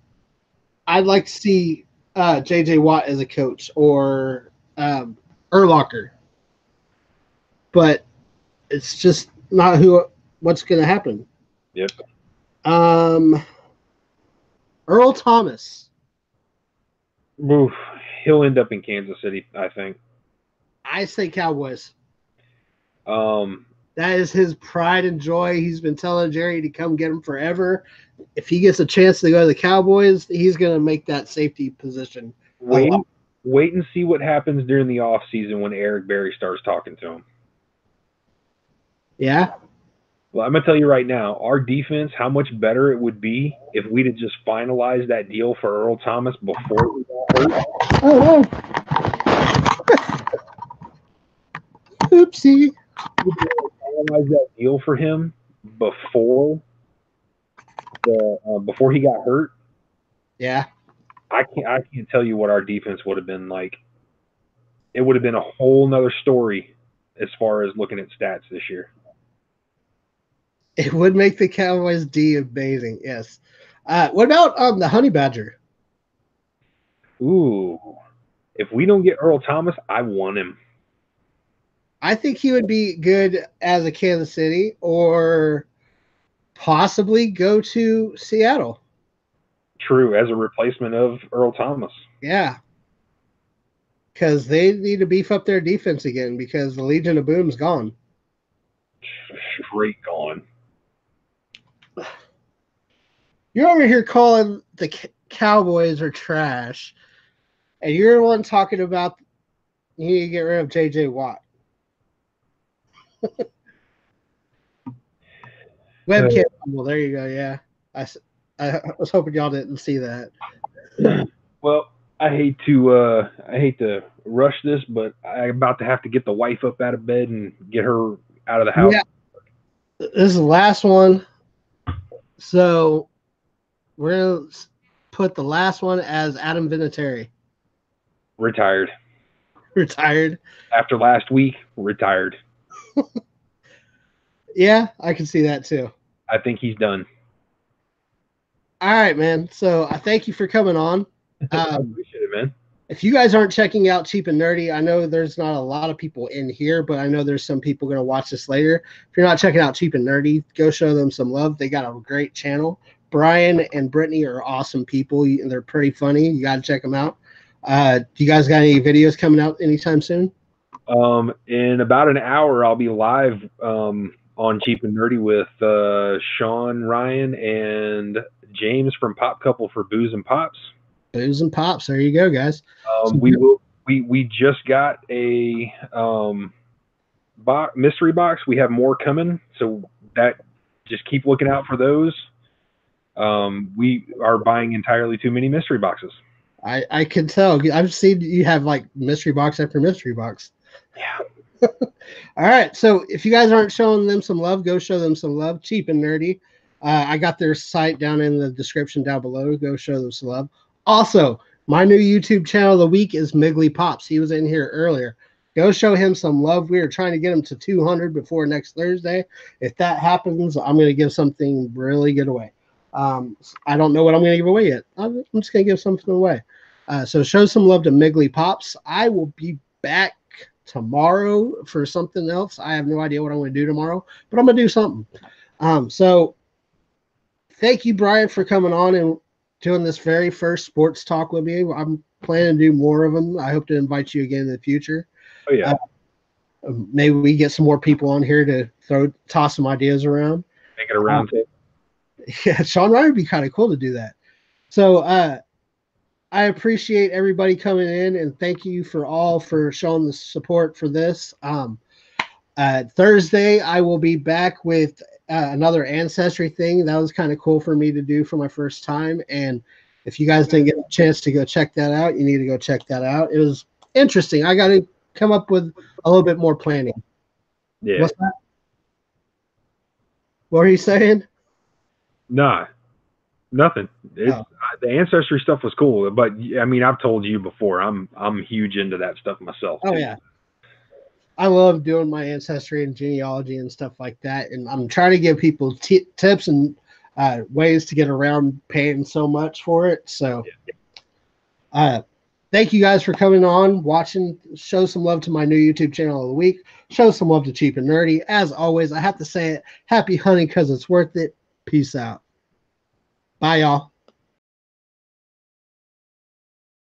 I'd like to see J.J. Watt as a coach, or Urlacher. But it's just not what's going to happen. Yep. Earl Thomas. Oof. He'll end up in Kansas City, I think. I say Cowboys. That is his pride and joy. He's been telling Jerry to come get him forever. If he gets a chance to go to the Cowboys, he's going to make that safety position. Wait and see what happens during the offseason when Eric Berry starts talking to him. Yeah. Well, I'm going to tell you right now, our defense, how much better it would be if we'd have just finalized that deal for Earl Thomas before we got hurt. Oh, oopsie. Finalize that deal for him before he got hurt. Yeah. I can't tell you what our defense would have been like. It would have been a whole nother story as far as looking at stats this year. It would make the Cowboys D amazing, yes. What about the Honey Badger? Ooh. If we don't get Earl Thomas, I want him. I think he would be good as a Kansas City, or possibly go to Seattle. True, as a replacement of Earl Thomas. Yeah. Because they need to beef up their defense again, because the Legion of Boom's gone. Straight gone. You're over here calling the Cowboys are trash, and you're the one talking about you need to get rid of J.J. Watt. Webcam. Well, there you go. Yeah, I was hoping y'all didn't see that. Well, I hate to rush this, but I'm about to have to get the wife up out of bed and get her out of the house. Yeah. This is the last one. So we're going to put the last one as Adam Vinatieri. Retired. After last week, retired. Yeah, I can see that too. I think he's done. All right, man. So I thank you for coming on. I appreciate it, man. If you guys aren't checking out Cheap and Nerdy, I know there's not a lot of people in here, but I know there's some people going to watch this later. If you're not checking out Cheap and Nerdy, go show them some love. They got a great channel. Brian and Brittany are awesome people, and they're pretty funny. You got to check them out. Do you guys got any videos coming out anytime soon? In about an hour, I'll be live on Cheap and Nerdy with Sean, Ryan, and James from Pop Couple for Booze and Pops. Booze and Pops. There you go, guys. We just got a mystery box. We have more coming, so that just keep looking out for those. We are buying entirely too many mystery boxes. I can tell. I've seen you have like mystery box after mystery box. Yeah. All right. So if you guys aren't showing them some love, go show them some love. Cheap and Nerdy. I got their site down in the description down below. Go show them some love. Also, my new YouTube channel of the week is MigglyPops. He was in here earlier. Go show him some love. We are trying to get him to 200 before next Thursday. If that happens, I'm going to give something really good away. I don't know what I'm going to give away yet. I'm just going to give something away. So show some love to MigglyPops. I will be back tomorrow for something else. I have no idea what I'm going to do tomorrow, but I'm going to do something. So thank you, Bryan, for coming on and doing this very first sports talk with me. I'm planning to do more of them. I hope to invite you again in the future. Oh yeah. Maybe we get some more people on here to toss some ideas around. Make it a round table. Yeah, Sean Ryan would be kind of cool to do that. So I appreciate everybody coming in, and thank you for showing the support for this. Thursday, I will be back with another ancestry thing. That was kind of cool for me to do for my first time. And if you guys didn't get a chance to go check that out, you need to go check that out. It was interesting. I got to come up with a little bit more planning. Yeah. What's that? What are you saying? Nah, nothing. The ancestry stuff was cool, but I mean, I've told you before, I'm huge into that stuff myself. Oh, yeah. I love doing my ancestry and genealogy and stuff like that. And I'm trying to give people tips and ways to get around paying so much for it. So thank you guys for coming on, watching. Show some love to my new YouTube channel of the week. Show some love to Cheap and Nerdy. As always, I have to say it. Happy hunting because it's worth it. Peace out. Bye, y'all.